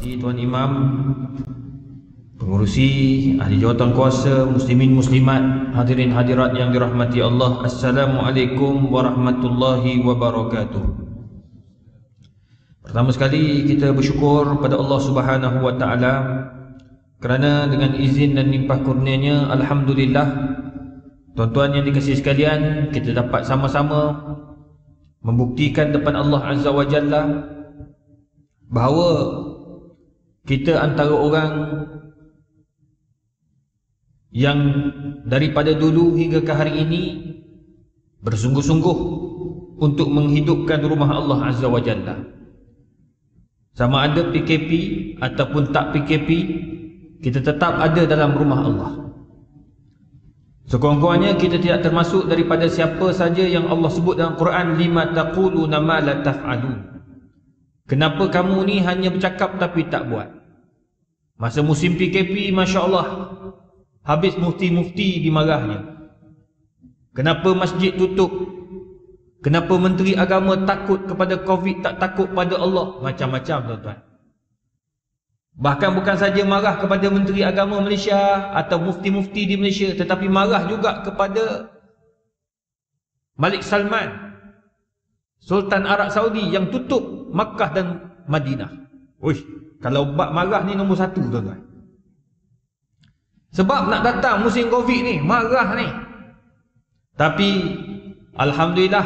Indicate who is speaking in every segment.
Speaker 1: Haji Tuan Imam, pengurusi, ahli jawatan kuasa, muslimin muslimat, hadirin hadirat yang dirahmati Allah, Assalamualaikum warahmatullahi wabarakatuh. Pertama sekali kita bersyukur pada Allah Subhanahu wa taala kerana dengan izin dan limpah kurnianya, alhamdulillah, tuan-tuan yang dikasihi sekalian, kita dapat sama-sama membuktikan depan Allah Azza wa Jalla bahawa kita antara orang yang daripada dulu hingga ke hari ini bersungguh-sungguh untuk menghidupkan rumah Allah Azza wa Jalla. Sama ada PKP ataupun tak PKP, kita tetap ada dalam rumah Allah. Sekurang-kurangnya kita tidak termasuk daripada siapa saja yang Allah sebut dalam Quran, lima taquluna ma la taf'alun. Kenapa kamu ni hanya bercakap tapi tak buat? Masa musim PKP, Masya Allah, habis mufti-mufti dimarahnya. Kenapa masjid tutup? Kenapa menteri agama takut kepada Covid, tak takut pada Allah? Macam-macam, tuan-tuan. Bahkan bukan saja marah kepada menteri agama Malaysia atau mufti-mufti di Malaysia, tetapi marah juga kepada Malik Salman, Sultan Arab Saudi, yang tutup Makkah dan Madinah. Uish, kalau bab marah ni nombor satu, tuan-tuan. Sebab nak datang musim Covid ni, marah ni. Tapi alhamdulillah,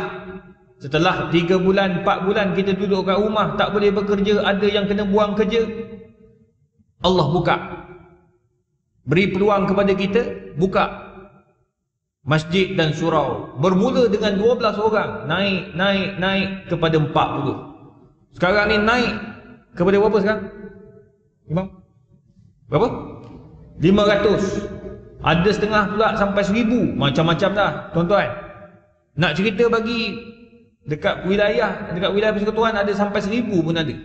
Speaker 1: setelah 3 bulan, 4 bulan kita duduk kat rumah, tak boleh bekerja, ada yang kena buang kerja, Allah buka, beri peluang kepada kita, buka masjid dan surau. Bermula dengan 12 orang, naik kepada 40. Sekarang ni naik kepada berapa sekarang? Imam? Berapa? 500. Ada setengah pula sampai 1000. Macam-macam dah, tuan-tuan. Nak cerita bagi dekat wilayah persekutuan ada sampai 1000 pun ada.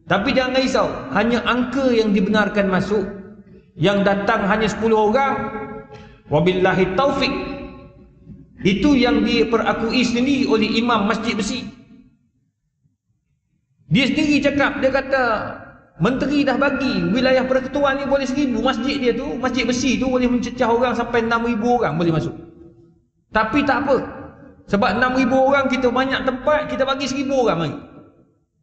Speaker 1: Tapi jangan risau, hanya angka yang dibenarkan masuk, yang datang hanya 10 orang. Wabillahi taufik. Itu yang diperakui sendiri oleh Imam Masjid Besi. Dia sendiri cakap, dia kata menteri dah bagi wilayah persekutuan ni boleh 1000. Masjid dia tu, Masjid Besi tu boleh mencecah orang sampai 6000 orang boleh masuk. Tapi tak apa, sebab 6000 orang kita banyak tempat, kita bagi 1000 orang mari.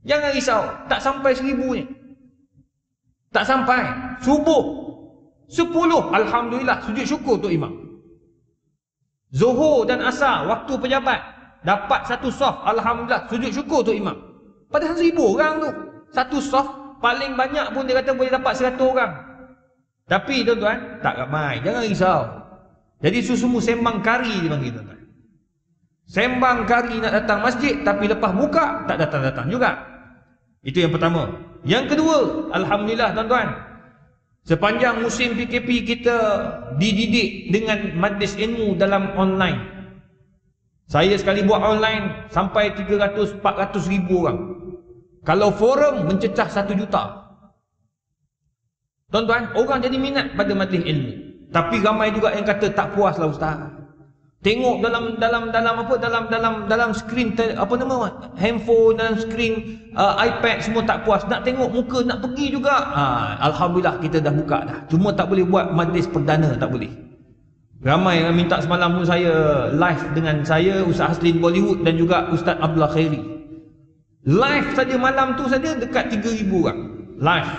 Speaker 1: Jangan risau, tak sampai 1000 ni. Tak sampai. Subuh 10, alhamdulillah, sujud syukur tu Imam. Zuhur dan Asar, waktu pejabat, dapat satu saf, alhamdulillah, sujud syukur tu Imam. Padahal 1000 orang tu, satu saf, paling banyak pun dia kata boleh dapat 100 orang. Tapi tuan-tuan, tak ramai, jangan risau. Jadi semua sembang kari dia panggil, tuan-tuan. Sembang kari nak datang masjid, tapi lepas buka tak datang-datang juga. Itu yang pertama. Yang kedua, alhamdulillah tuan-tuan, sepanjang musim PKP kita dididik dengan majlis ilmu dalam online. Saya sekali buat online sampai 300-400 ribu orang. Kalau forum mencecah 1 juta. Tuan-tuan, orang jadi minat pada majlis ilmu. Tapi ramai juga yang kata tak puas lah ustaz. Tengok dalam skrin apa nama, handphone dan skrin iPad semua tak puas. Nak tengok muka, nak pergi juga. Alhamdulillah kita dah buka dah. Cuma tak boleh buat majlis perdana, tak boleh. Ramai yang minta semalam pun saya live dengan saya, Ustaz Haslin Bollywood dan juga Ustaz Abdullah Khairi. Live saja malam tu saja dekat 3000 orang. Live.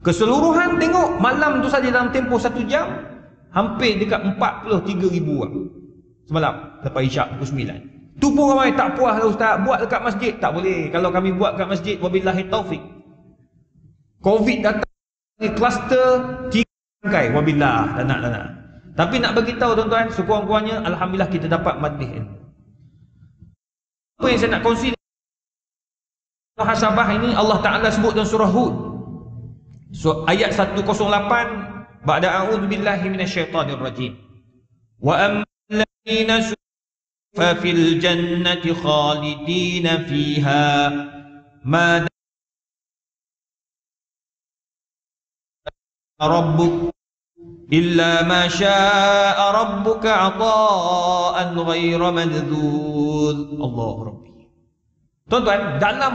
Speaker 1: Keseluruhan tengok malam tu saja dalam tempoh 1 jam hampir dekat 43,000 orang. Semalam lepas Isyak pukul 9. Tu pun ramai tak puas lah ustaz, buat dekat masjid. Tak boleh. Kalau kami buat dekat masjid, wabillahi taufik, Covid datang, kluster 3 rangkai, wabillah, tak nak. Tapi nak bagi tahu tuan-tuan, sekurang-kurangnya alhamdulillah kita dapat majlis ilmu. Apa yang saya nak kongsi muhasabah ini, Allah Ta'ala sebut dalam surah Hud, ayat 108, ba'da a'udzu billahi minasyaitonir rajim. Wa amallazina fa fil jannati khalidina fiha ma rabbuk illa ma syaa rabbuka 'ata'an ghaira madhdud. Allah Rabbi. Tuan-tuan, dalam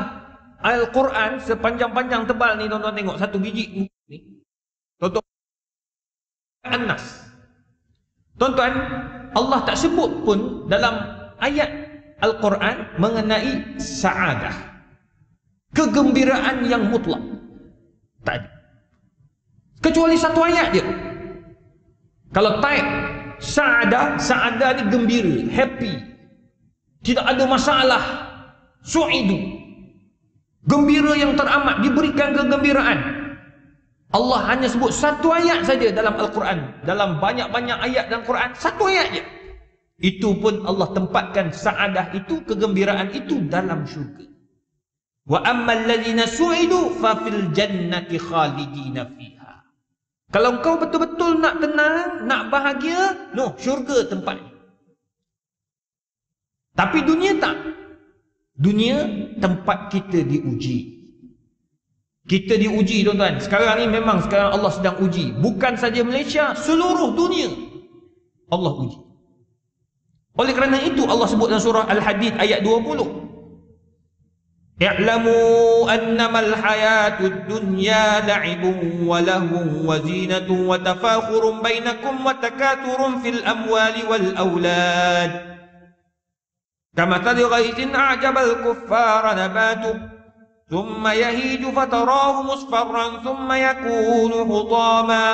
Speaker 1: Al-Quran sepanjang-panjang tebal ni tuan-tuan tengok satu biji ni. Tuan-tuan An-Nas. Tuan-tuan, Allah tak sebut pun dalam ayat Al-Quran mengenai sa'adah, kegembiraan yang mutlak. Tak ada. Kecuali satu ayat je. Kalau type sa'adah, sa'adah ni gembira, happy, tidak ada masalah, su'idu, gembira yang teramat, diberikan kegembiraan. Allah hanya sebut satu ayat saja dalam Al-Quran. Dalam banyak-banyak ayat dalam Quran, satu ayat je. Itu pun Allah tempatkan sa'adah itu, kegembiraan itu dalam syurga. Wa ammal ladzina su'idu fa fil jannati khalidina fiha. Kalau kau betul-betul nak tenang, nak bahagia, syurga tempatnya. Tapi dunia tak. Dunia tempat kita diuji. Kita diuji tuan-tuan. Sekarang ni memang sekarang Allah sedang uji. Bukan saja Malaysia, seluruh dunia Allah uji. Oleh kerana itu Allah sebut dalam surah Al-Hadid ayat 20. I'lamu annamal hayatud dunya la'ibun wa lahun wa zinatun wa tafakhurun bainakum wa takathurun fil amwali wal aulad. كمثل غيث أعجب الكفار نباته ثم يهيج فتراه مصفرا ثم يكون حطاما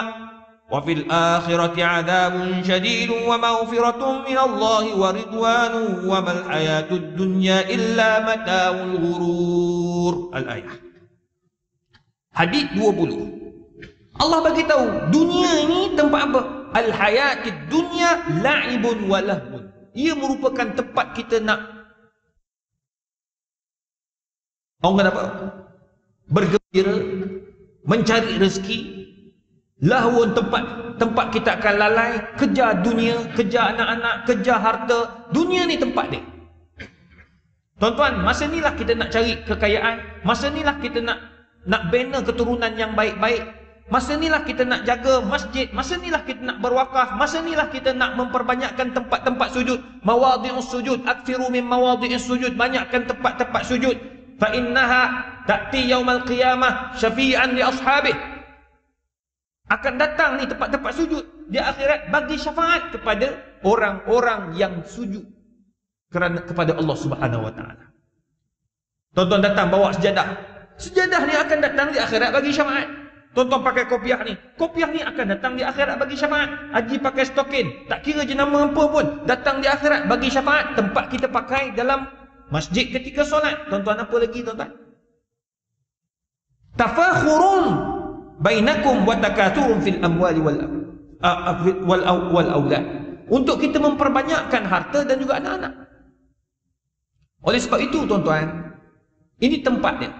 Speaker 1: وفي الآخرة عذاب شديد ومغفرة من الله ورضوان وما الحياة الدنيا إلا متاع الغرور. الآية Hadis 20. Allah bagi tahu dunia ini tempat apa? Al-hayatid dunya la'ibun wa lahun. Ia merupakan tempat kita nak orang kata apa? Bergembira, mencari rezeki. Lahun tempat kita akan lalai, kejar dunia, kejar anak-anak, kejar harta. Dunia ni tempat dia. Tuan-tuan, masa inilah kita nak cari kekayaan, masa inilah kita nak bina keturunan yang baik-baik. Masa inilah kita nak jaga masjid, masa inilah kita nak berwakaf, masa inilah kita nak memperbanyakkan tempat-tempat sujud. Mawadhi'us sujud, akthiru min mawadhi'is sujud, banyakkan tempat-tempat sujud. Fa innaha ta'ti yaumal qiyamah syafi'an li ashabih. Akan datang ni tempat-tempat sujud di akhirat bagi syafaat kepada orang-orang yang sujud kerana kepada Allah Subhanahu wa taala. Tuan-tuan datang bawa sejadah. Sejadah ni akan datang di akhirat bagi syafaat. Tuan-tuan pakai kopiah ni akan datang di akhirat bagi syafaat. Haji pakai stokin, tak kira jenama apa pun, datang di akhirat bagi syafaat. Tempat kita pakai dalam masjid ketika solat. Tuan-tuan, apa lagi tuan-tuan? Tafakhurun bainakum wa takathurun fil amwali wal aulad. Untuk kita memperbanyakkan harta dan juga anak-anak. Oleh sebab itu tuan-tuan, ini tempatnya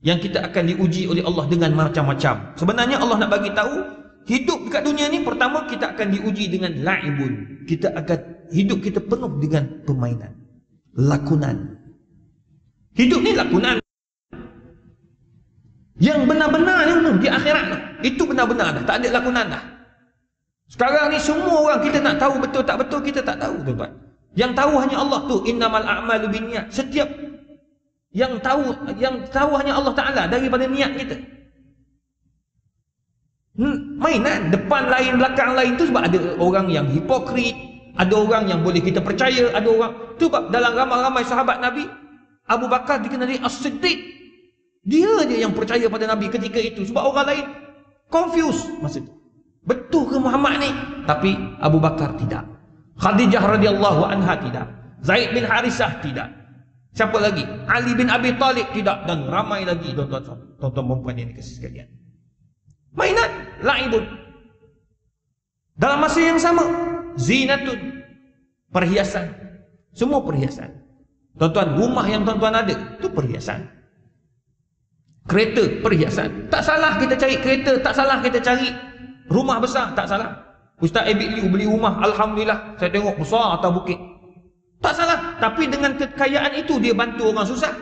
Speaker 1: yang kita akan diuji oleh Allah dengan macam-macam. Sebenarnya Allah nak bagi tahu, hidup dekat dunia ni pertama kita akan diuji dengan la'ibun. Kita akan hidup kita penuh dengan permainan, lakonan. Hidup ni lakonan. Yang benar-benar di akhirat itu benar-benar dah, tak ada lakonan dah. Sekarang ni semua orang kita nak tahu betul tak betul, kita tak tahu tuan-tuan. Yang tahu hanya Allah tu, innamal a'malu binniyat. Setiap yang tahu hanya Allah Ta'ala daripada niat kita. Mainan, depan lain, belakang lain tu sebab ada orang yang hipokrit, ada orang yang boleh kita percaya, ada orang tu sebab dalam ramai-ramai sahabat Nabi, Abu Bakar dikenali As-Siddiq. Dia je yang percaya pada Nabi ketika itu, sebab orang lain confused masa itu. Betul ke Muhammad ni? Tapi Abu Bakar tidak. Khadijah radhiyallahu anha tidak. Zaid bin Harisah tidak. Siapa lagi? Ali bin Abi Talib tidak. Dan ramai lagi tuan-tuan perempuan yang dikasih sekalian. Mainan, la'ibun. Dalam masa yang sama, zinatun, perhiasan. Semua perhiasan. Tuan-tuan, rumah yang tuan-tuan ada, itu perhiasan. Kereta, perhiasan. Tak salah kita cari kereta, tak salah kita cari rumah besar, tak salah. Ustaz Abid Liu beli rumah, alhamdulillah, saya tengok besar atas bukit. Tak salah, tapi dengan kekayaan itu dia bantu orang susah.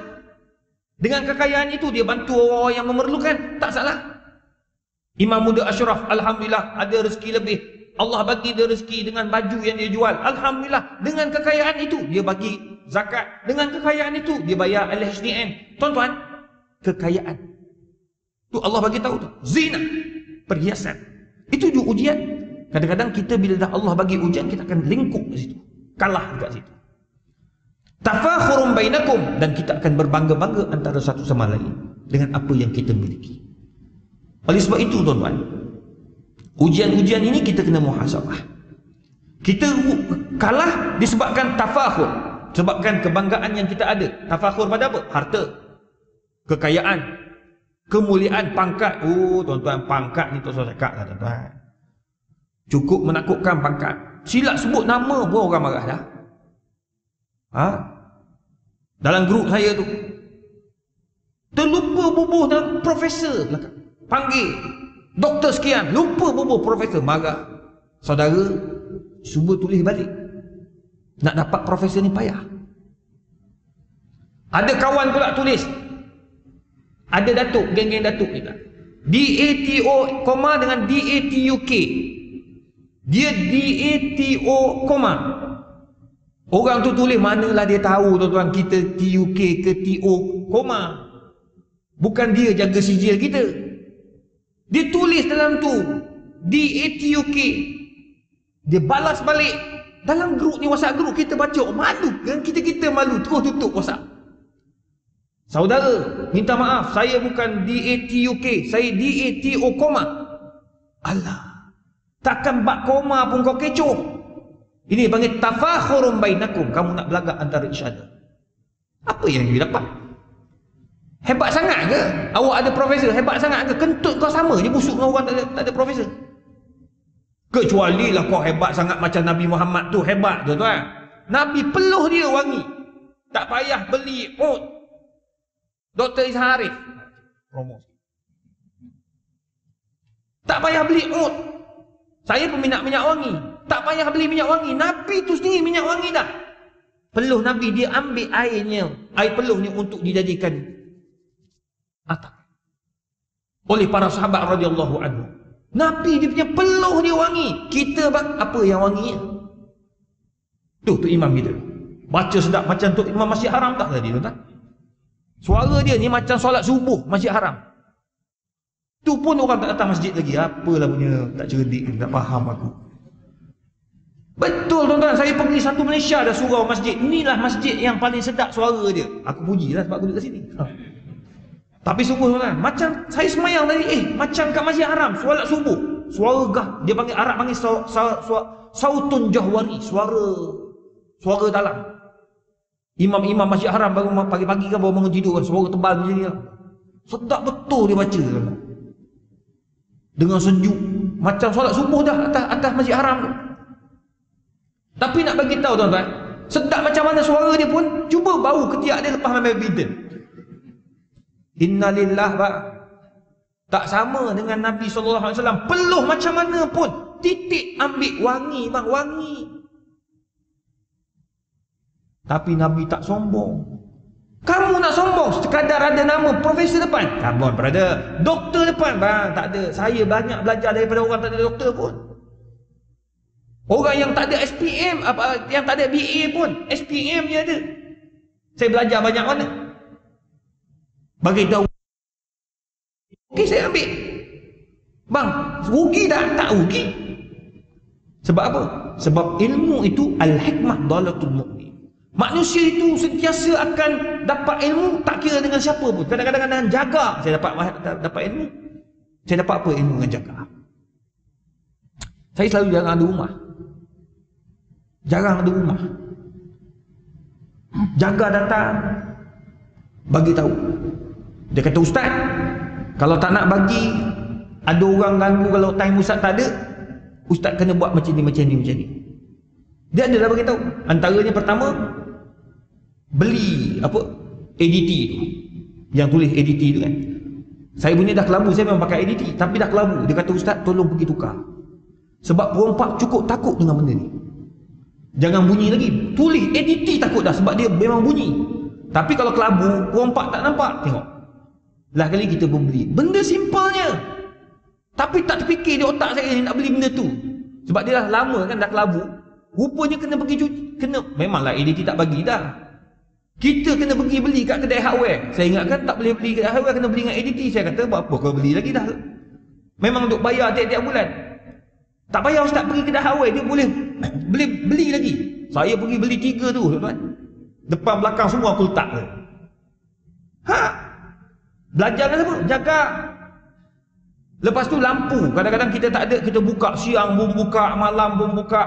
Speaker 1: Dengan kekayaan itu dia bantu orang yang memerlukan, tak salah. Imam Muda Ashraf, alhamdulillah, ada rezeki lebih. Allah bagi dia rezeki dengan baju yang dia jual. Alhamdulillah, dengan kekayaan itu dia bagi zakat. Dengan kekayaan itu dia bayar LHDN. Tuan-tuan, kekayaan tu Allah bagi tahu tu. Zina, perhiasan. Itu juga ujian. Kadang-kadang kita bila dah Allah bagi ujian, kita akan lingkup di situ. Kalah dekat situ. Tafakhurum bainakum, dan kita akan berbangga-bangga antara satu sama lain dengan apa yang kita miliki. Oleh sebab itu tuan-tuan, ujian-ujian ini kita kena muhasabah. Kita kalah disebabkan tafakhur, sebabkan kebanggaan yang kita ada. Tafakhur pada apa? Harta, kekayaan, kemuliaan, pangkat. Oh tuan-tuan, pangkat ni tak usah cakap lah tuan-tuan. Cukup menakutkan pangkat. Silap sebut nama pun orang marah dah. Dalam grup saya tu terlupa bubuh dalam profesor belakang. Panggil doktor sekian, lupa bubuh profesor, marah. Saudara, cuba tulis balik. Nak dapat profesor ni payah. Ada kawan pula tulis, ada datuk, geng-geng datuk ni tak, DATO koma dengan DATUK. Dia DATO koma. Orang tu tulis, manalah dia tahu tuan-tuan kita TUK ke TO koma. Bukan dia jaga sijil kita. Dia tulis dalam tu DATUK. Dia balas balik dalam grup ni, WhatsApp grup kita baca. Malu kan? Kita malu, terus tutup WhatsApp. Saudara, minta maaf, saya bukan DATUK, saya DATO koma. Allah, takkan bak koma pun kau kecoh. Ini panggil tafakhurum bainakum. Kamu nak belagak antara each other. Apa yang you dapat? Hebat sangat ke? Awak ada profesor, hebat sangat ke? Kentut kau sama je busuk dengan orang tak ada profesor. Kecuali lah kau hebat sangat macam Nabi Muhammad tu. Hebat tuan-tuan. Nabi peluh dia wangi. Tak payah beli oud. Dr. Izhar Arif promosi. Tak payah beli oud. Saya peminat minyak wangi. Tak payah beli minyak wangi. Nabi tu sendiri minyak wangi dah. Peluh Nabi, dia ambil airnya, air peluh ni untuk dijadikan atap oleh para sahabat radhiyallahu anhu. Nabi dia punya peluh dia wangi. Kita apa yang wangi? Tu imam kita. Baca sedap macam tu Imam Masjid Haram tak tadi tuan-tuan? Suara dia ni macam solat subuh Masjid Haram. Tu pun orang tak datang masjid lagi. Apalah punya tak cerdik, tak faham aku. Betul tuan-tuan, saya pergi satu Malaysia dah surau masjid. Inilah masjid yang paling sedap suara dia. Aku pujilah sebab aku duduk kat sini. Tapi sungguh tuan-tuan, macam saya semayang tadi, macam kat Masjid Haram, solat subuh. Suara gah, dia panggil Arab panggil sautun jahwari, suara dalam. Imam-imam Masjid Haram baru pagi-pagi kan baru bangun tidur kan, suara tebal macam ni lah. Sedap betul dia baca tuan-tuan. Dengan sejuk, macam solat subuh dah atas Masjid Haram tu. Tapi nak bagi tahu tuan-tuan, sedap macam mana suara dia pun, cuba bau ketiak dia lepas main badminton. Innalillah pak. Tak sama dengan Nabi SAW. Peluh macam mana pun, titik ambil wangi bang, wangi. Tapi Nabi tak sombong. Kamu nak sombong sekadar ada nama profesor depan? Come on brother. Doktor depan? Bang, tak ada. Saya banyak belajar daripada orang tak ada doktor pun. Orang yang tak ada SPM, yang tak ada BA pun, SPM dia ada. Saya belajar banyak mana. Bagi tahu. Okey, saya ambil. Bang, rugi tak rugi. Sebab apa? Sebab ilmu itu al-hikmah dalatul mu'min. Manusia itu sentiasa akan dapat ilmu tak kira dengan siapa pun. Kadang-kadang dengan jaga saya dapat ilmu. Saya dapat apa ilmu dengan jaga? Saya selalu jarang ada rumah. Jarang ada rumah. Jaga datang bagi tahu. Dia kata, ustaz, kalau tak nak bagi, ada orang ganggu, kalau time ustaz tak ada, ustaz kena buat macam ni, macam ni, macam ni. Dia adalah bagi tahu. Antaranya pertama, beli apa? ADT tu. Yang tulis ADT tu kan. Saya punya dah kelabu, saya memang pakai ADT, tapi dah kelabu. Dia kata, ustaz tolong pergi tukar. Sebab perempat cukup takut dengan benda ni. Jangan bunyi lagi. Tulis ADT takut dah sebab dia memang bunyi. Tapi kalau kelabu, perempat tak nampak. Tengok. Lah kali kita pun beli. Benda simpelnya. Tapi tak terfikir di otak saya ni nak beli benda tu. Sebab dia dah lama kan dah kelabu. Rupanya kena pergi cuci. Memanglah ADT tak bagi dah. Kita kena pergi beli kat kedai hardware. Saya ingatkan tak boleh beli kedai hardware, kena beli dengan ADT. Saya kata buat apa kau beli lagi dah. Memang duk bayar tiap-tiap bulan. Tak payah ustaz pergi kedai hardware, dia boleh beli lagi. Saya pergi beli 3 tu tuan-tuan. Depan belakang semua aku letak tu. Belajar kan apa? Jaga. Lepas tu lampu, kadang-kadang kita tak ada, kita buka siang pun buka, malam pun buka.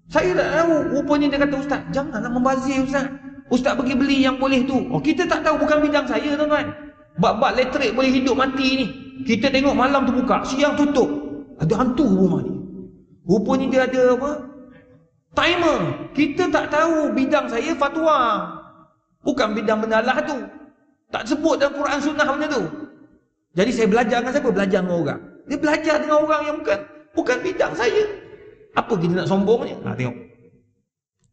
Speaker 1: Saya tak tahu, rupanya dia kata ustaz, janganlah membazir ustaz. Ustaz pergi beli yang boleh tu. Oh, kita tak tahu, bukan bidang saya tuan-tuan. Bab-bab elektrik boleh hidup mati ni. Kita tengok malam tu buka, siang tutup. Ada hantu rumah ni. Rupanya dia ada apa? Timer. Kita tak tahu, bidang saya fatwa. Bukan bidang benalah tu. Tak sebut dalam Quran Sunnah benda tu. Jadi saya belajar dengan siapa? Belajar dengan orang. Dia belajar dengan orang yang bukan bidang saya. Apa kita nak sombongnya? Tengok.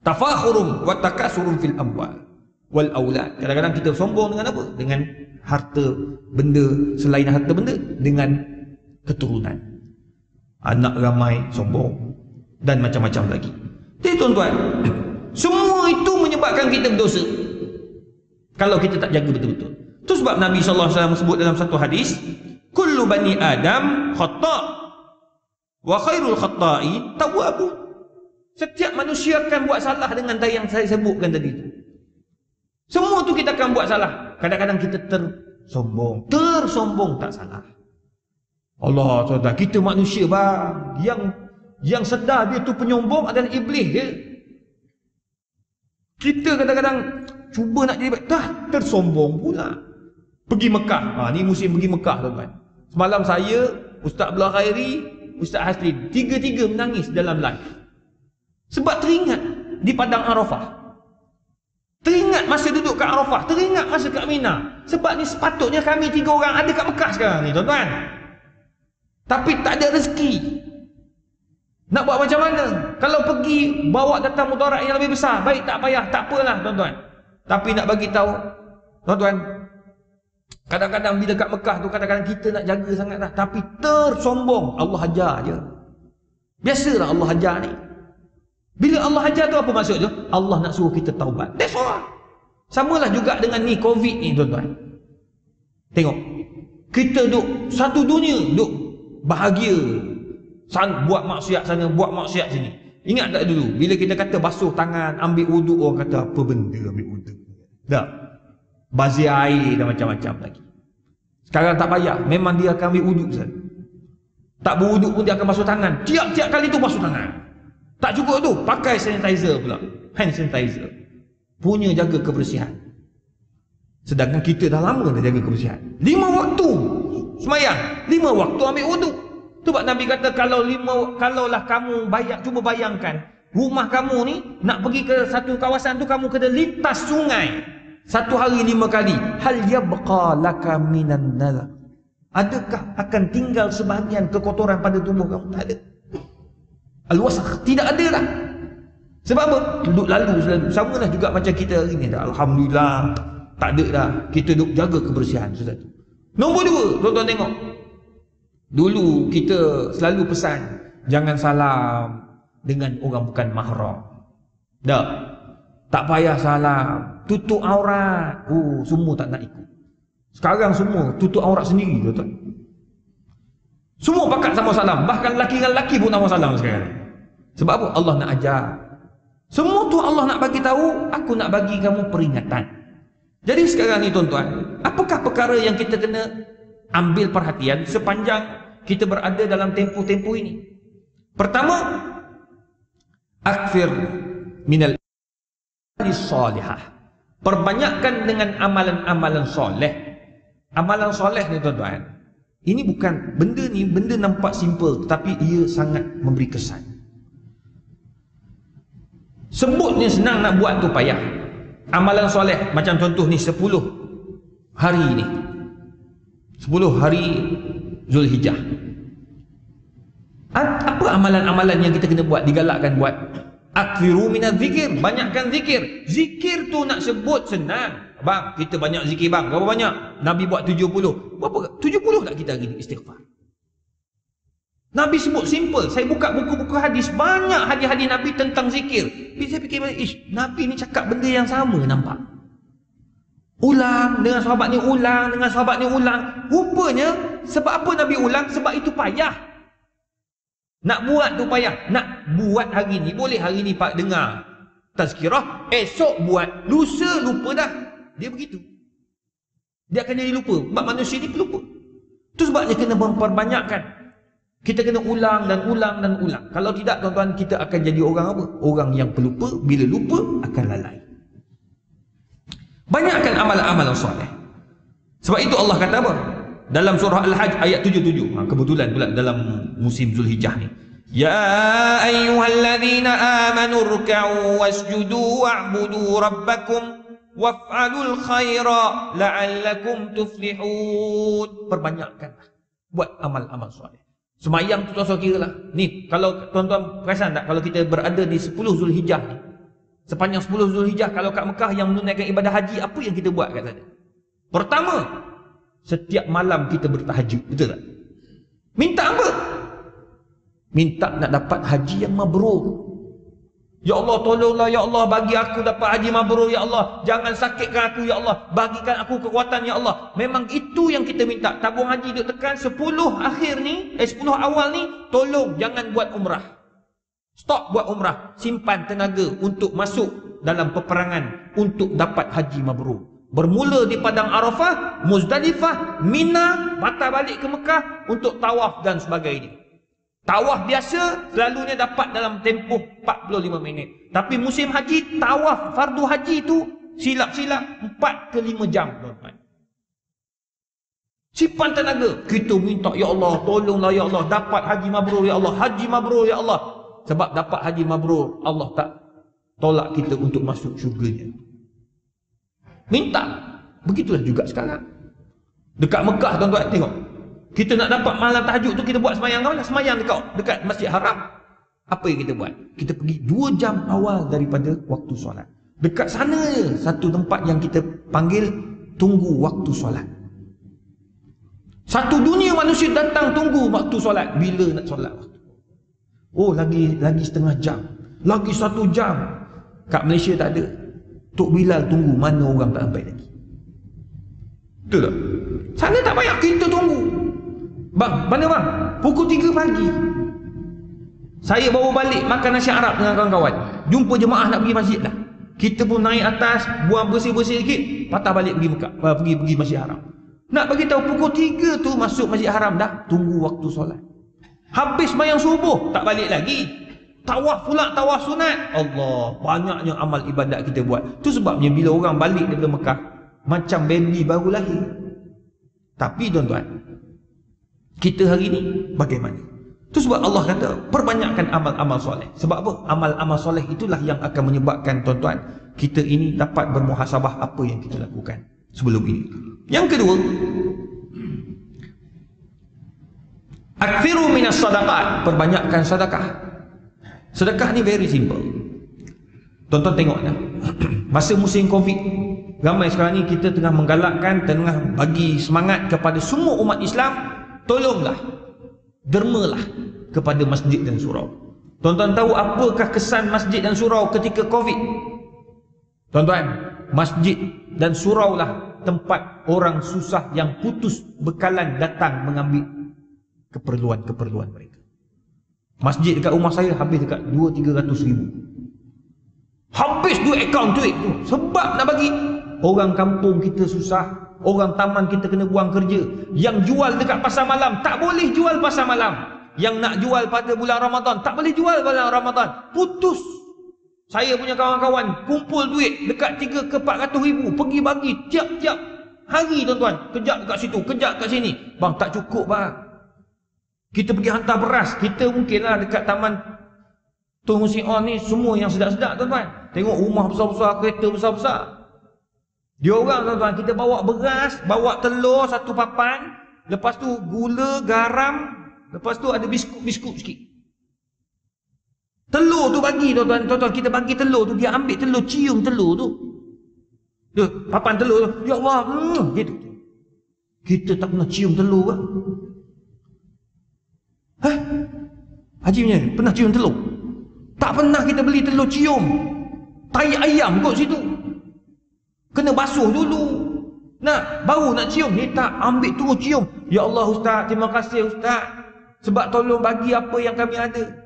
Speaker 1: Tafakhurum wa takasurum fil amwal wal aulad. Kadang-kadang kita sombong dengan apa? Dengan harta benda, selain harta benda, dengan keturunan. Anak ramai sombong dan macam-macam lagi. Jadi tuan-tuan, semua itu menyebabkan kita berdosa kalau kita tak jaga betul-betul. Itu sebab Nabi SAW sebut dalam satu hadis, kullu bani Adam khata' wa khairul khata'i tawwabun. Setiap manusia akan buat salah dengan yang saya sebutkan tadi itu. Semua tu kita akan buat salah. Kadang-kadang kita tersombong tak salah. Allah SWT, kita manusia bang, yang sedar dia tu penyombong adalah iblis dia. Kita kadang-kadang cuba nak jadi baik, tersombong pula. Pergi Mekah. Ni musim pergi Mekah tuan-tuan. Semalam saya, Ustaz Abdullah Khairi, Ustaz Hasri, tiga-tiga menangis dalam live. Sebab teringat di Padang Arafah. Teringat masa duduk kat Arafah, teringat masa kat Mina. Sebab ni sepatutnya kami 3 orang ada kat Mekah sekarang ni tuan-tuan. Tapi tak ada rezeki. Nak buat macam mana? Kalau pergi bawa datang mudarat yang lebih besar, baik tak payah, tak apalah tuan-tuan. Tapi nak bagi tahu tuan-tuan, kadang-kadang bila kat Mekah tu kadang-kadang kita nak jaga sangatlah, tapi tersombong. Allah ajar je. Biasalah Allah ajar ni. Bila Allah ajar tu apa maksud tu? Allah nak suruh kita taubat. That's all. Samalah juga dengan ni COVID ni tuan-tuan. Tengok. Kita duk satu dunia duk bahagia. Buat maksiat sana, buat maksiat sini. Ingat tak dulu bila kita kata basuh tangan, ambil wuduk, orang kata apa benda ambil wuduk? Tak. Bazir air dan macam-macam lagi. Sekarang tak payah, memang dia akan ambil wuduk saja. Tak berwuduk pun dia akan basuh tangan. Tiap-tiap kali tu basuh tangan. Tak cukup tu, pakai sanitizer pula. Hand sanitizer. Punya jaga kebersihan. Sedangkan kita dah lama dah jaga kebersihan. 5 waktu semayang, 5 waktu ambil wuduk. Tu sebab Nabi kata kalaulah kamu cuba bayangkan rumah kamu ni nak pergi ke satu kawasan tu, kamu kena lintas sungai 1 hari 5 kali. Hal yabqa laka minan nar. Adakah akan tinggal sebahagian kekotoran pada tubuh kamu? Tak ada. Al-wasakh tidak ada lah. Sebab apa? Duduk lalu selalu. Sama lah juga macam kita hari ni dah. Alhamdulillah tak ada dah. Kita duduk jaga kebersihan. Nombor 2, tuan-tuan tengok. Dulu kita selalu pesan jangan salam dengan orang bukan mahram. Tak payah salam, tutup aurat. Semua tak nak ikut. Sekarang semua tutup aurat sendiri tuan-tuan. Semua pakat sama salam. Bahkan lelaki dengan lelaki pun sama salam sekarang. Sebab apa? Allah nak ajar. Semua tu Allah nak bagi tahu, aku nak bagi kamu peringatan. Jadi sekarang ni tuan-tuan, apakah perkara yang kita kena ambil perhatian sepanjang kita berada dalam tempoh-tempoh ini? Pertama, akfir minal salihah. Perbanyakkan dengan amalan-amalan soleh. Amalan soleh ni tuan-tuan, ini bukan benda nampak simple, tetapi ia sangat memberi kesan. Sebutnya senang, nak buat tu payah. Amalan soleh macam contoh ni 10 hari ni, 10 hari Zulhijjah. Apa amalan-amalan yang kita kena buat, digalakkan buat? Akthiru minaz zikir, banyakkan zikir. Zikir tu nak sebut senang. Bang, kita banyak zikir bang. Berapa banyak? Nabi buat 70. Berapa? 70 tak kita hari ni istighfar? Nabi sebut simple. Saya buka buku-buku hadis, banyak hadis-hadis Nabi tentang zikir. Saya fikir, Nabi ni cakap benda yang sama nampak. Ulang dengan sahabat ni, ulang dengan sahabat ni, ulang. Rupanya sebab apa Nabi ulang? Sebab itu payah. Nak buat tu payah. Nak buat hari ni boleh, hari ni Pak dengar tazkirah, esok buat, lusa lupa dah. Dia begitu. Dia akan jadi lupa. Sebab manusia ni pelupa. Itu sebabnya kena memperbanyakkan. Kita kena ulang dan ulang dan ulang. Kalau tidak, tuan-tuan, kita akan jadi orang apa? Orang yang pelupa. Bila lupa, akan lalai. Banyakkan amal-amal soleh. Sebab itu Allah kata apa? Dalam surah Al-Hajj ayat 77. Kebetulan pula dalam musim Zulhijjah ni. Ya ayyuhalladzina amanu ruk'u wasjudu wa'budu rabbakum waf'alul khaira la'allakum tuflihun. Perbanyakkanlah buat amal-amal soleh. Semayang tu tuan-tuan kira lah. Ni kalau tuan-tuan perasan tak, kalau kita berada di 10 Zulhijjah ni, sepanjang 10 Zulhijjah, kalau kat Mekah yang menunaikan ibadah haji, apa yang kita buat kat sana? Pertama, setiap malam kita bertahajud, betul tak? Minta apa? Minta nak dapat haji yang mabrur. Ya Allah, tolonglah ya Allah, bagi aku dapat haji mabrur ya Allah. Jangan sakitkan aku ya Allah, bagikan aku kekuatan ya Allah. Memang itu yang kita minta. Tabung haji duk tekan 10 akhir ni, 10 awal ni, tolong jangan buat umrah. Stop buat umrah. Simpan tenaga untuk masuk dalam peperangan untuk dapat haji mabrur. Bermula di Padang Arafah, Muzdalifah, Mina, patah balik ke Mekah untuk tawaf dan sebagainya. Tawaf biasa selalunya dapat dalam tempoh 45 minit. Tapi musim haji, tawaf fardu haji itu silap-silap 4 ke 5 jam, tuan-tuan. Simpan tenaga. Kita minta, ya Allah, tolonglah ya Allah, dapat haji mabrur ya Allah, haji mabrur ya Allah. Sebab dapat haji mabrur, Allah tak tolak kita untuk masuk syurganya. Minta. Begitulah juga sekarang. Dekat Mekah, tuan-tuan, tengok. Kita nak dapat malam tahajud tu, kita buat semayang kat mana? Semayang dekat Masjid Haram. Apa yang kita buat? Kita pergi 2 jam awal daripada waktu solat. Dekat sana je, satu tempat yang kita panggil tunggu waktu solat. Satu dunia manusia datang tunggu waktu solat. Bila nak solat? Oh, lagi setengah jam, lagi 1 jam. Kat Malaysia tak ada. Tok Bilal tunggu, mana orang tak sampai lagi. Betul tak? Sana tak payah, kita tunggu. Bang, mana bang? Pukul 3 pagi. Saya bawa balik makan nasi Arab dengan kawan-kawan. Jumpa jemaah nak pergi masjid dah. Kita pun naik atas, buang bersih-bersih sikit, patah balik pergi Mekah, pergi Masjid Haram. Nak bagi tahu pukul 3 tu masuk Masjid Haram dah, tunggu waktu solat. Habis sembahyang subuh, tak balik lagi. Tawaf pula, tawaf sunat. Allah, banyaknya amal ibadat kita buat. Tu sebabnya bila orang balik daripada Mekah, macam baby baru lahir. Tapi tuan-tuan, kita hari ni bagaimana? Tu sebab Allah kata, perbanyakkan amal-amal soleh. Sebab apa? Amal-amal soleh itulah yang akan menyebabkan, tuan-tuan, kita ini dapat bermuhasabah apa yang kita lakukan sebelum ini. Yang kedua, akthiru minas sadaqat, perbanyakkan sedekah. Sedekah ni very simple. Tuan-tuan tengok dah. Masa musim Covid, ramai sekarang ni kita tengah menggalakkan, tengah bagi semangat kepada semua umat Islam, tolonglah, dermalah kepada masjid dan surau. Tuan-tuan tahu apakah kesan masjid dan surau ketika Covid? Tuan-tuan, masjid dan surau lah tempat orang susah yang putus bekalan datang mengambil keperluan-keperluan mereka. Masjid dekat rumah saya habis dekat 200-300 ribu. Habis duit akaun duit tu. Sebab nak bagi orang kampung kita susah, orang taman kita kena buang kerja. Yang jual dekat pasar malam tak boleh jual pasar malam. Yang nak jual pada bulan Ramadan tak boleh jual bulan Ramadan. Putus. Saya punya kawan-kawan kumpul duit dekat 3 ke 400 ribu, pergi bagi tiap-tiap hari, tuan-tuan. Kejap dekat situ, kejap kat sini. Bang, tak cukup bang. Kita pergi hantar beras. Kita mungkinlah dekat taman Tun Musion ni semua yang sedap-sedap, tuan-tuan. Tengok rumah besar-besar, kereta besar-besar. Dia orang, tuan-tuan, kita bawa beras, bawa telur 1 papan, lepas tu gula, garam, lepas tu ada biskut sikit. Telur tu bagi, tuan-tuan, kita bagi telur tu, dia ambil telur, cium telur tu. Dia papan telur tu, ya Allah, gitu. Kita tak pernah cium telur kan? Hah? Haji punya pernah cium telur? Tak pernah kita beli telur cium. Tai ayam kot situ. Kena basuh dulu. Baru nak cium. Ni tak, ambil terus cium. Ya Allah Ustaz, terima kasih Ustaz. Sebab tolong bagi apa yang kami ada.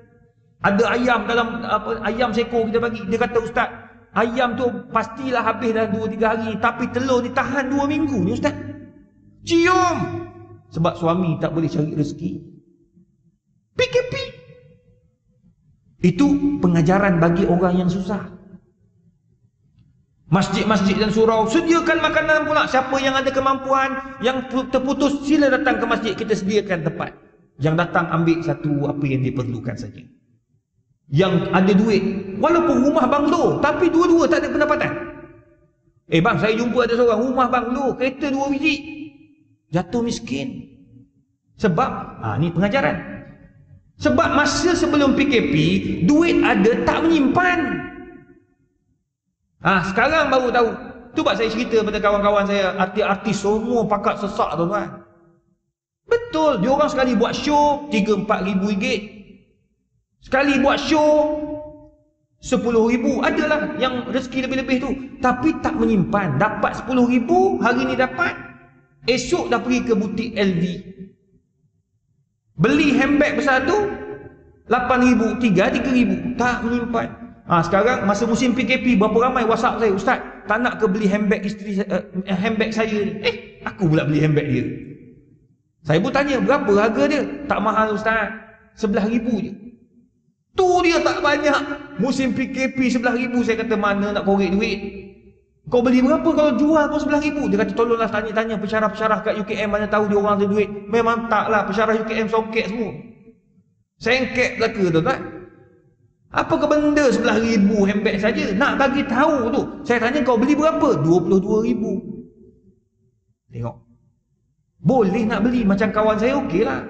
Speaker 1: Ada ayam dalam ayam seekor kita bagi. Dia kata, Ustaz, ayam tu pastilah habis dalam 2-3 hari. Tapi telur ditahan 2 minggu ni Ustaz. Cium. Sebab suami tak boleh cari rezeki. PKP. Itu pengajaran bagi orang yang susah. Masjid-masjid dan surau sediakan makanan pula. Siapa yang ada kemampuan, yang terputus, sila datang ke masjid, kita sediakan tempat. Yang datang ambil satu apa yang dia perlukan saja. Yang ada duit, walaupun rumah banglo, tapi dua-dua tak ada pendapatan. Bang, saya jumpa ada seorang rumah banglo, kereta 2 biji, jatuh miskin. Sebab ni pengajaran. Sebab masa sebelum PKP, duit ada tak menyimpan. Sekarang baru tahu. Tu sebab saya cerita pada kawan-kawan saya, artis-artis semua pakat sesak tuan-tuan. Betul, dia orang sekali buat show 3-4 ribu ringgit. Sekali buat show 10 ribu. Adalah yang rezeki lebih-lebih tu, tapi tak menyimpan. Dapat 10 ribu, hari ni dapat, esok dah pergi ke butik LV, beli handbag besar tu 8 ribu, 3 ribu. Tak menyimpan. Sekarang masa musim PKP, berapa ramai WhatsApp saya, Ustaz, tak nak ke beli handbag isteri, handbag saya ni. Aku pula beli handbag dia. Saya pun tanya, berapa harga dia? Tak mahal Ustaz, 11 ribu je. Tu dia tak banyak. Musim PKP 11 ribu. Saya kata, mana nak korek duit? Kau beli berapa kalau jual kau 11 ribu? Dia kata, tolonglah tanya-tanya pensyarah-pensyarah kat UKM, mana tahu dia orang ada duit. Memang taklah, pensyarah UKM songket semua. Sengket belaka tu tak? Apa ke benda 11 ribu handbag saja? Nak bagi tahu tu. Saya tanya, kau beli berapa? 22 ribu. Tengok. Boleh nak beli macam kawan saya, okey lah.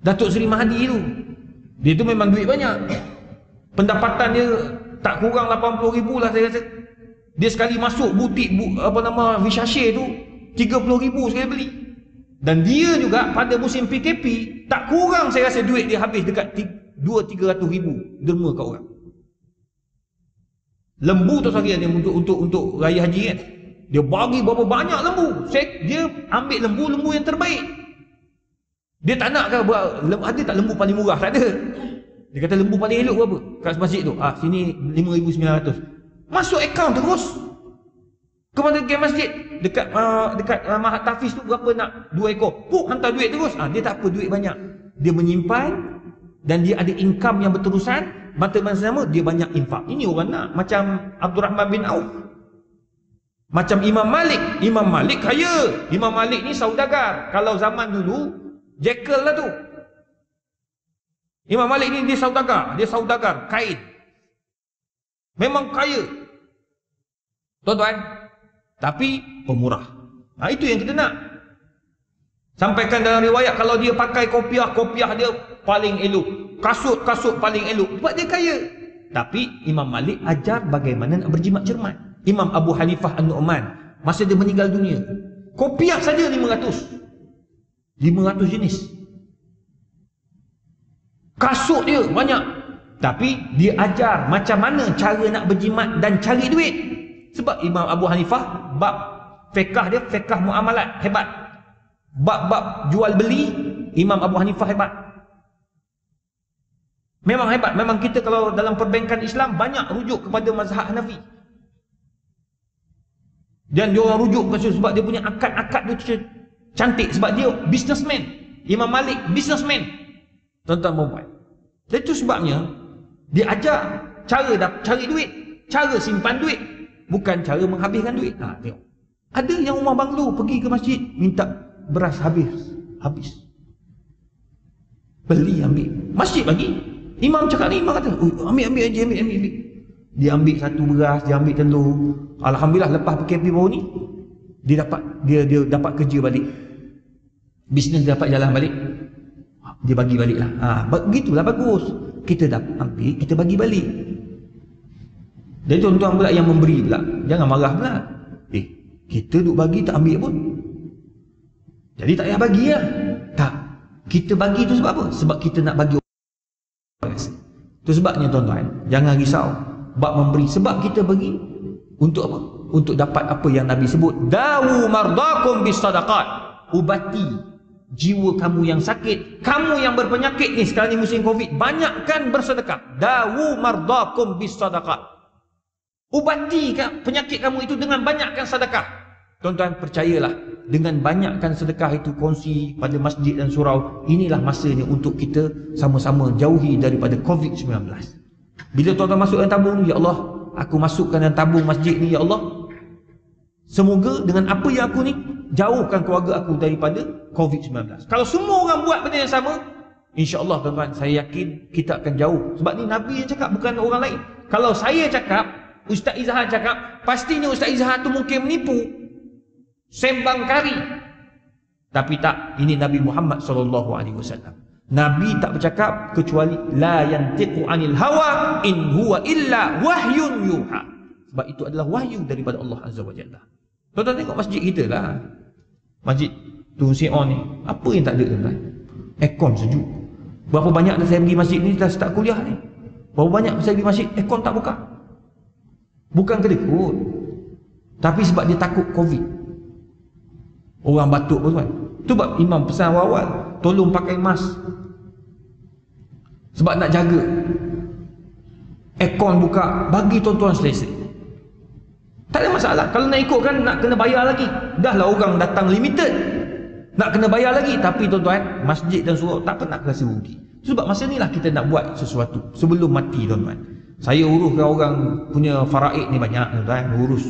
Speaker 1: Datuk Seri Mahdi tu, dia tu memang duit banyak. Pendapatan dia tak kurang 80 ribu lah saya rasa. Dia sekali masuk butik Vishache tu 30 ribu sekali beli. Dan dia juga pada musim PKP tak kurang saya rasa duit dia habis dekat 200-300 ribu derma kat orang. Lembu tu sekali dia untuk raya haji kan. Dia bagi berapa banyak lembu. Dia ambil lembu yang terbaik. Dia tak nak ke ada tak lembu paling murah? Tak ada. Dia kata lembu paling elok berapa kat masjid tu? Sini 5,900. Masuk akaun terus. Kemana ke masjid? Dekat Mahat Tafiz tu berapa nak 2 ekor. Hantar duit terus. Dia tak apa duit banyak. Dia menyimpan dan dia ada income yang berterusan. Masa sama dia banyak infak. Ini orang nak macam Abdul Rahman bin Auf. Macam Imam Malik. Imam Malik kaya. Imam Malik ni saudagar. Kalau zaman dulu jekyll lah tu. Imam Malik ni dia saudagar kain. Memang kaya tuan-tuan, tapi pemurah. Itu yang kita nak. Sampaikan dalam riwayat, kalau dia pakai kopiah dia paling elok, kasut paling elok, sebab dia kaya. Tapi Imam Malik ajar bagaimana nak berjimat cermat. Imam Abu Hanifah An-Nu'man, masa dia meninggal dunia, kopiah saja 500 jenis. Kasut dia banyak. Tapi dia ajar macam mana cara nak berjimat dan cari duit. Sebab Imam Abu Hanifah, bab fiqah dia, fiqah muamalat, hebat. Bab jual beli, Imam Abu Hanifah hebat. Memang hebat. Memang kita kalau dalam perbankan Islam banyak rujuk kepada mazhab Hanafi. Dan dia orang rujuk ke situ sebab dia punya akad-akad dia cantik. Sebab dia businessman. Imam Malik businessman. Tuan-tuan perempuan. Dan itu sebabnya dia ajar cara cari duit, cara simpan duit, bukan cara menghabiskan duit. Tengok. Ada yang rumah banglo pergi ke masjid minta beras habis. Beli ambil. Masjid bagi. Imam cakap ni, imam kata, ambil. Dia ambil satu beras, dia ambil telur. Alhamdulillah lepas PKP baru ni dia dapat kerja balik. Bisnes dia dapat jalan balik. Dia bagi balik lah. Begitulah bagus. Kita dapat ambil, kita bagi balik. Dan tuan-tuan pula yang memberi pula, jangan marah pula. Kita duk bagi tak ambil pun, jadi tak payah bagi lah. Tak. Kita bagi tu sebab apa? Sebab kita nak bagi orang rasa. Itu sebabnya tuan-tuan, jangan risau bab memberi. Sebab kita bagi untuk apa? Untuk dapat apa yang Nabi sebut, dawu mardakum bis sadaqat. Ubati jiwa kamu yang sakit, kamu yang berpenyakit ni sekarang ni musim Covid, banyakkan bersedekah. Dawu mardakum bis sadaqat. Ubati penyakit kamu itu dengan banyakkan sedekah. Tuan-tuan, percayalah, dengan banyakkan sedekah itu, kongsi pada masjid dan surau, inilah masanya untuk kita sama-sama jauhi daripada Covid-19. Bila tuan-tuan masuk dalam tabung, ya Allah, aku masukkan dalam tabung masjid ni, ya Allah, semoga dengan apa yang aku ni, jauhkan keluarga aku daripada Covid-19. Kalau semua orang buat benda yang sama, insya-Allah tuan-tuan, saya yakin kita akan jauh. Sebab ni Nabi yang cakap, bukan orang lain. Kalau saya cakap, Ustaz Izhar cakap, pastinya Ustaz Izhar tu mungkin menipu, sembang kari. Tapi tak, ini Nabi Muhammad SAW. Nabi tak bercakap kecuali la yantiqu anil hawa in huwa illa wahyun yuha. Sebab itu adalah wahyu daripada Allah Azza wa Jalla. Tuan-tuan tengok masjid kita lah. Masjid Tun Sion ni, apa yang tak ada tuan-tuan? Aircon sejuk. Berapa banyak dah saya pergi masjid ni dah start kuliah ni. Berapa banyak saya pergi masjid, aircon tak buka. Bukan kedekut, tapi sebab dia takut Covid. Orang batuk pun tuan. Tu sebab imam pesan awal-awal, tolong pakai mask. Sebab nak jaga. Aircon buka, bagi tuan-tuan selesa. Tak ada masalah. Kalau nak ikut kan nak kena bayar lagi. Dah lah orang datang limited, nak kena bayar lagi. Tapi tuan-tuan, masjid dan surau tak pernah rasa rugi. Sebab masa ni lah kita nak buat sesuatu sebelum mati tuan-tuan. Saya uruskan orang punya faraid ni banyak tuan-tuan. Urus,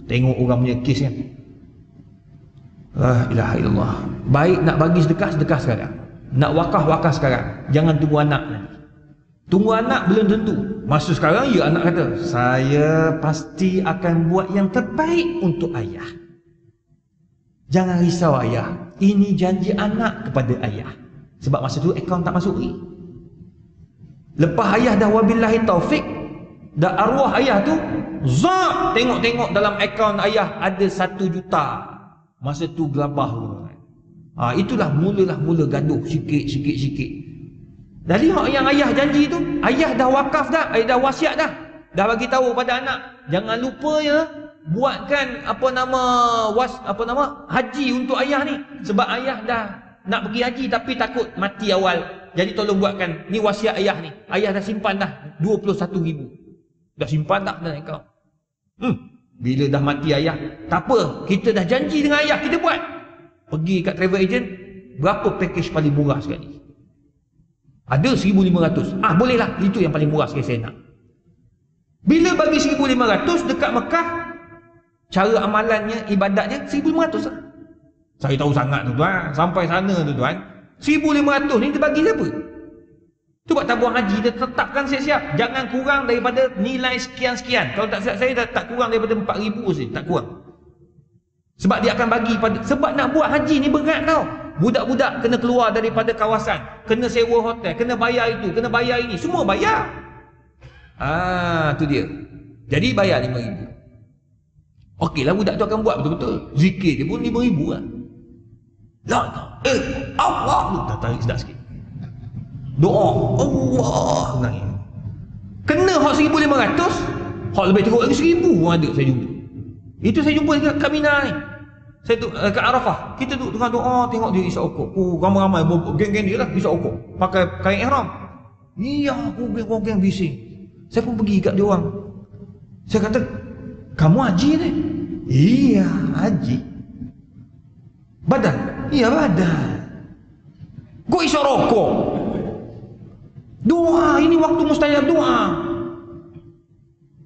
Speaker 1: tengok orang punya kes kan. La ilaha illallah. Baik nak bagi sedekah, sedekah sekarang. Nak wakaf, wakaf sekarang. Jangan tunggu anak nanti. Tunggu anak belum tentu. Masa sekarang ya anak kata, saya pasti akan buat yang terbaik untuk ayah. Jangan risau ayah, ini janji anak kepada ayah. Sebab masa tu akaun tak masuk lagi. Lepas ayah dah wabillahi taufik, dah arwah ayah tu zat, tengok-tengok dalam akaun ayah ada 1 juta. Masa tu gelabah. Itulah mula gaduh sikit. Dari yang ayah janji tu, ayah dah wakaf dah, dah wasiat dah. Dah bagi tahu pada anak, jangan lupa ya, buatkan haji untuk ayah ni. Sebab ayah dah nak pergi haji tapi takut mati awal. Jadi tolong buatkan, ni wasiat ayah ni. Ayah dah simpan dah 21,000. Dah simpan dah dalam akaun. Bila dah mati ayah, tak apa, kita dah janji dengan ayah, kita buat. Pergi kat travel agent, berapa package paling murah sekali? Ada 1,500. Bolehlah, itu yang paling murah sekali saya nak. Bila bagi 1,500 dekat Mekah, cara amalannya, ibadatnya 1,500 lah. Saya tahu sangat tuan-tuan. Sampai sana tuan-tuan, 1,500 ni dia bagi siapa? Tu buat tabung haji, dia tetapkan siap-siap. Jangan kurang daripada nilai sekian-sekian. Kalau tak siap saya tak kurang daripada 4,000 saja, tak kurang. Sebab dia akan bagi pada, sebab nak buat haji ni berat tau. Budak-budak kena keluar daripada kawasan, kena sewa hotel, kena bayar itu, kena bayar ini, semua bayar. Tu dia. Jadi bayar 5,000. Okeylah, budak tu akan buat betul-betul. Zikir dia pun 5,000 lah. Allah, dah tarik sedap sikit. Doa Allah nangis. Kena hak 1,500, hak lebih teruk lagi 1,000 pun ada saya jumpa. Itu saya jumpa dekat Kamina ni. Saya tu kat Arafah. Kita tu tengah doa, tengok dia isap okok. Ramai-ramai geng-geng dia lah isap okok. Pakai kain ihram. Iya, geng-geng bising. Saya pun pergi kat dia orang. Saya kata, kamu haji ni? Iya, haji. Badan? Iya, badan. Kau isap rokok. Doa, ini waktu mustajab doa.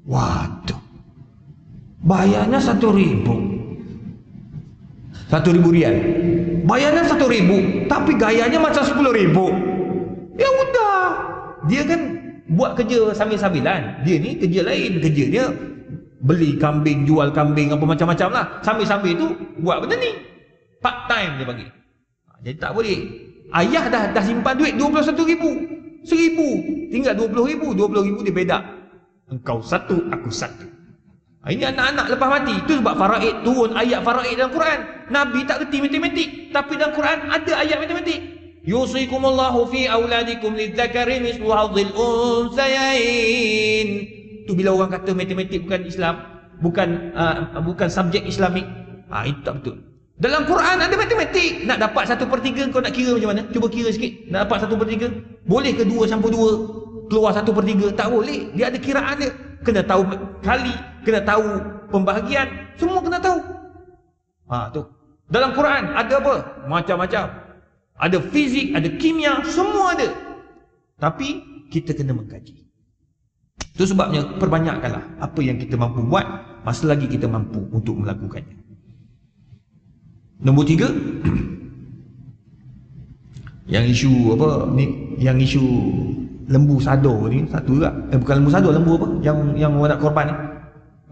Speaker 1: Waduh. Bayarnya 1,000. 1,000 rial. Bayarnya 1,000, tapi gayanya macam 10,000. Ya udah. Dia kan buat kerja sambil-sambilan. Dia ni kerja lain. Kerja dia beli kambing, jual kambing, apa macam-macam lah. Sambil-sambil tu buat benda ni. Part time dia bagi. Jadi tak boleh. Ayah dah simpan duit 21,000. 1,000. Tinggal 20,000. 20,000 dia bedak. Engkau satu, aku satu. Ini anak-anak lepas mati. Itu sebab faraid turun ayat faraid dalam Quran. Nabi tak reti matematik, tapi dalam Quran ada ayat matematik. Yusikumullahu fi auladikum lidzakari mislu hadzil unsayain. Tu bila orang kata matematik bukan Islam, bukan subjek Islamik. Itu tak betul. Dalam Quran ada matematik. Nak dapat 1/3 kau nak kira macam mana? Cuba kira sikit. Nak dapat 1/3. Boleh ke 2/2 keluar 1/3? Tak boleh. Dia ada kiraan dia. Kena tahu kali, kena tahu pembahagian, semua kena tahu. Tu. Dalam Quran ada apa? Macam-macam. Ada fizik, ada kimia, semua ada. Tapi kita kena mengkaji. Itu sebabnya perbanyakkanlah apa yang kita mampu buat, masa lagi kita mampu untuk melakukannya. Nombor 3, yang isu apa ni, yang isu lembu sado ni satu juga. Bukan lembu sado, lembu apa? Yang orang nak korban ni.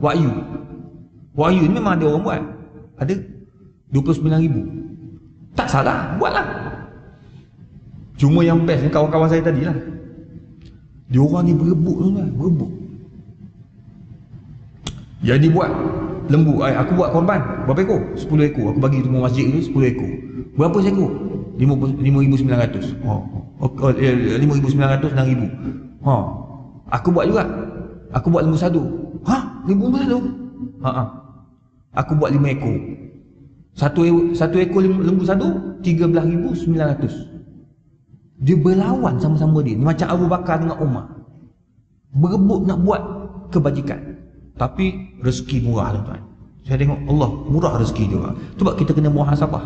Speaker 1: Wahyu. Wahyu ni memang ada orang buat. Ada 29,000. Tak salah, buatlah. Cuma yang best ni kawan-kawan saya tadi lah. Diorang ni berebut tu kan, berebut. Jadi buat lembu, aku buat korban berapa ekor? 10 ekor. Aku bagi semua masjid tu 10 ekor. Berapa seekor? 5,900. 5,900, 6,000. Aku buat juga. Aku buat lembu sadu. Lembu sadu? Aku buat 5 ekor. Satu ekor lembu sadu 13,900. Dia berlawan sama-sama dia. Ni macam Abu Bakar dengan Umar. Berebut nak buat kebajikan. Tapi rezeki murah tuan-tuan. Saya tengok Allah murah rezeki dia orang. Sebab kita kena muhasabah.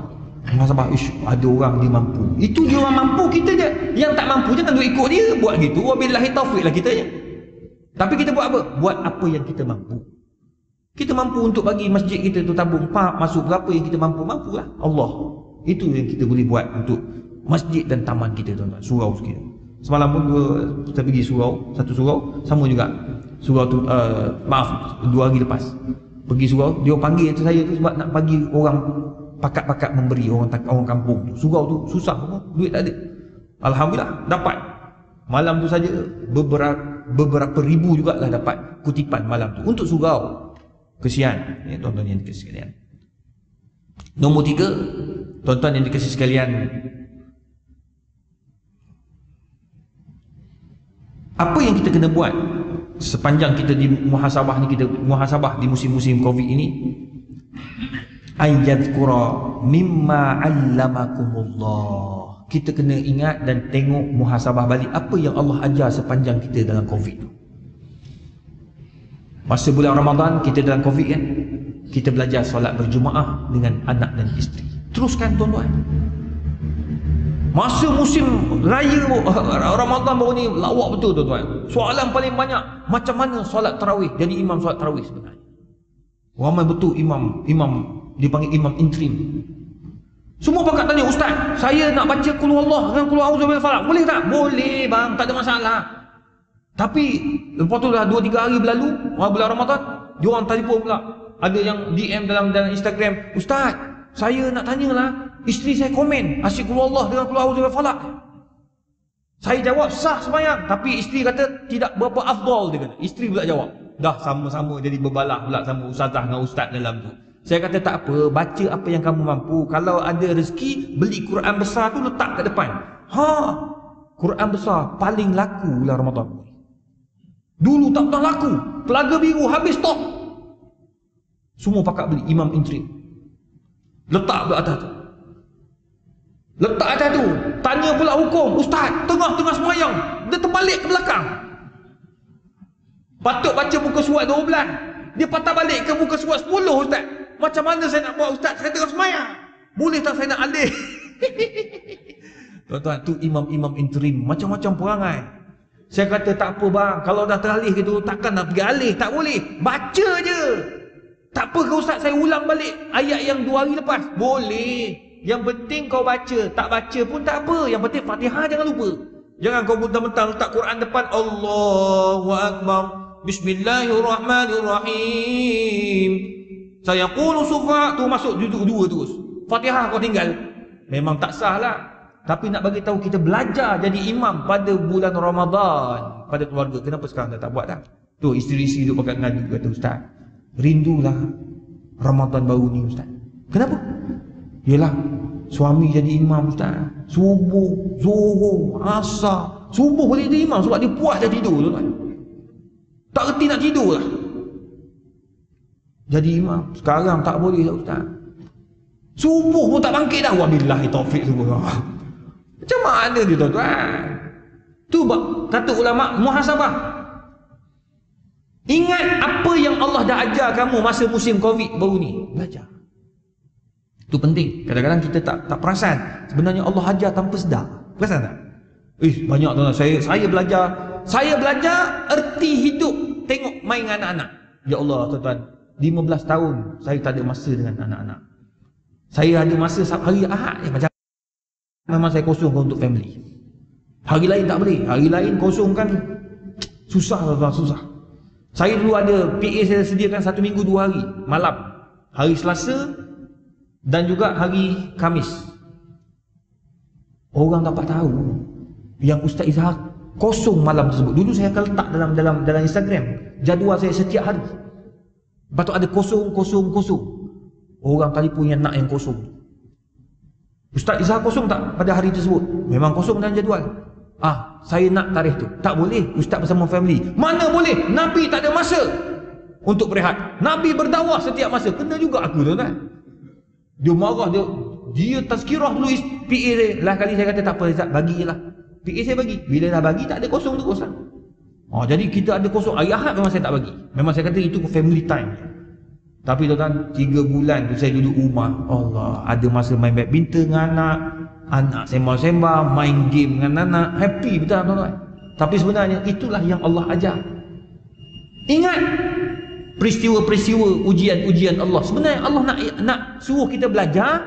Speaker 1: Muhasabah, ada orang dia mampu. Itu dia orang mampu, kita je yang tak mampu, jangan duk ikut dia buat gitu. Wabillahi taufiq lah kita je. Tapi kita buat apa? Buat apa yang kita mampu. Kita mampu untuk bagi masjid kita tu tabung masuk berapa yang kita mampulah. Allah. Itu yang kita boleh buat untuk masjid dan taman kita tuan-tuan, surau kita. Semalam pun kita pergi satu surau, sama juga. Surau tu, 2 hari lepas. Pergi surau, dia panggil saya tu sebab nak bagi orang pakat-pakat memberi orang kampung tu. Surau tu susah, duit tak ada. Alhamdulillah dapat. Malam tu saja beberapa ribu jugalah dapat kutipan malam tu untuk surau. Kesian ya, tuan-tuan yang dikasih sekalian. Nombor 3, tuan-tuan yang dikasih sekalian, apa yang kita kena buat sepanjang kita di muhasabah ni, kita muhasabah di musim-musim Covid ini, ayyadhkura mimma 'allamakumullah. Kita kena ingat dan tengok muhasabah balik apa yang Allah ajar sepanjang kita dalam Covid tu. Masa bulan Ramadan kita dalam Covid kan, kita belajar solat berjemaah dengan anak dan isteri. Teruskan tuan-tuan. Masa musim raya Ramadan baru ni lawak betul tuan-tuan. Soalan paling banyak, macam mana solat tarawih, jadi imam solat tarawih sebenarnya. Ramai betul imam dipanggil imam interim. Semua pakat tanya, ustaz, saya nak baca qul huwallah dengan qul a'udzu birabbil falaq. Boleh tak? Boleh bang, tak ada masalah. Tapi lepas tu dah 2-3 hari berlalu, bulan Ramadan, diorang telefon pula. Ada yang DM dalam Instagram, ustaz, saya nak tanyalah, isteri saya komen asyik qul huwallah dengan qul a'udzu birabbil falaq. Saya jawab sah sembahyang, tapi isteri kata tidak berapa afdal dia kata. Isteri pula jawab, dah sama-sama jadi berbalah pula sama ustazah dengan ustaz dalam tu. Saya kata tak apa, baca apa yang kamu mampu. Kalau ada rezeki, beli Quran besar tu letak kat depan. Quran besar paling laku bulan Ramadan. Dulu tak pernah laku. Telaga Biru habis stok. Semua pakat beli, imam interim. Letak pula atas tu. Letak atas tu. Tanya pula hukum. Ustaz, tengah-tengah sembahyang, dia terbalik ke belakang. Patut baca muka surat 12. Dia patah balik ke muka surat 10 ustaz. Macam mana saya nak buat ustaz? Saya tengah sembahyang. Boleh tak saya nak alih? Tuan-tuan, tu imam-imam interim. Macam-macam perangai. Saya kata tak apa bang, kalau dah teralih gitu, takkan nak pergi alih. Tak boleh. Baca je. Tak apa ke ustaz, saya ulang balik ayat yang 2 hari lepas? Boleh. Yang penting kau baca. Tak baca pun tak apa. Yang penting Fatihah jangan lupa. Jangan kau mentang-mentang letak Quran depan, Allahu Akbar, Bismillahirrahmanirrahim, saya qulu sufa, tu masuk duduk 2 terus. Fatihah kau tinggal. Memang tak sah lah. Tapi nak bagi tahu kita belajar jadi imam pada bulan Ramadan pada keluarga. Kenapa sekarang dah tak buat dah? Tu isteri-isteri duk pakai ngadu kata ustaz, rindulah Ramadan baru ni ustaz. Kenapa? Yalah, suami jadi imam ustaz. Subuh, zuhur, asar, subuh boleh jadi imam sebab dia puas dah tidur tuan. Tak reti nak tidur lah. Jadi imam. Sekarang tak boleh dah ustaz. Subuh pun tak bangkit dah. Wabillahi taufik semua. Macam mana dia tuan-tuan? Tu kata ulama muhasabah. Ingat apa yang Allah dah ajar kamu masa musim Covid baru ni. Belajar. Itu penting. Kadang-kadang kita tak perasan. Sebenarnya Allah ajar tanpa sedar. Perasan tak? Banyak tuan-tuan. Saya belajar. Saya belajar erti hidup. Tengok main dengan anak-anak. Ya Allah tuan-tuan. 15 tahun saya tak ada masa dengan anak-anak. Saya ada masa hari Ahad je macam. Memang saya kosongkan untuk family. Hari lain tak boleh. Hari lain kosongkan. Susah tuan-tuan. Susah. Saya dulu ada PA saya sediakan 1 minggu 2 hari. Malam. Hari Selasa. Dan juga hari Khamis. Orang dapat tahu yang Ustaz Izhar kosong malam tersebut. Dulu saya akan letak dalam Instagram jadual saya setiap hari. Lepas tu ada kosong. Orang telefon yang nak yang kosong. Ustaz Izhar kosong tak pada hari tersebut? Memang kosong dalam jadual. Saya nak tarikh tu. Tak boleh Ustaz bersama family. Mana boleh? Nabi tak ada masa untuk berehat. Nabi berdakwah setiap masa. Kena juga aku tuan-tuan. Dia marah, dia tazkirah tulis PA saya. Lah kali saya kata tak apa Ustaz, bagi je lah. PA saya bagi. Bila dah bagi tak ada kosong tu kosong. Jadi kita ada kosong. Hari Ahad memang saya tak bagi. Memang saya kata itu family time. Tapi tuan-tuan 3 bulan tu saya duduk rumah. Allah, ada masa main badminton dengan anak sembang-sembang, main game dengan anak. Happy betul tuan-tuan. Tapi sebenarnya itulah yang Allah ajar. Ingat peristiwa-peristiwa ujian-ujian Allah. Sebenarnya Allah nak suruh kita belajar.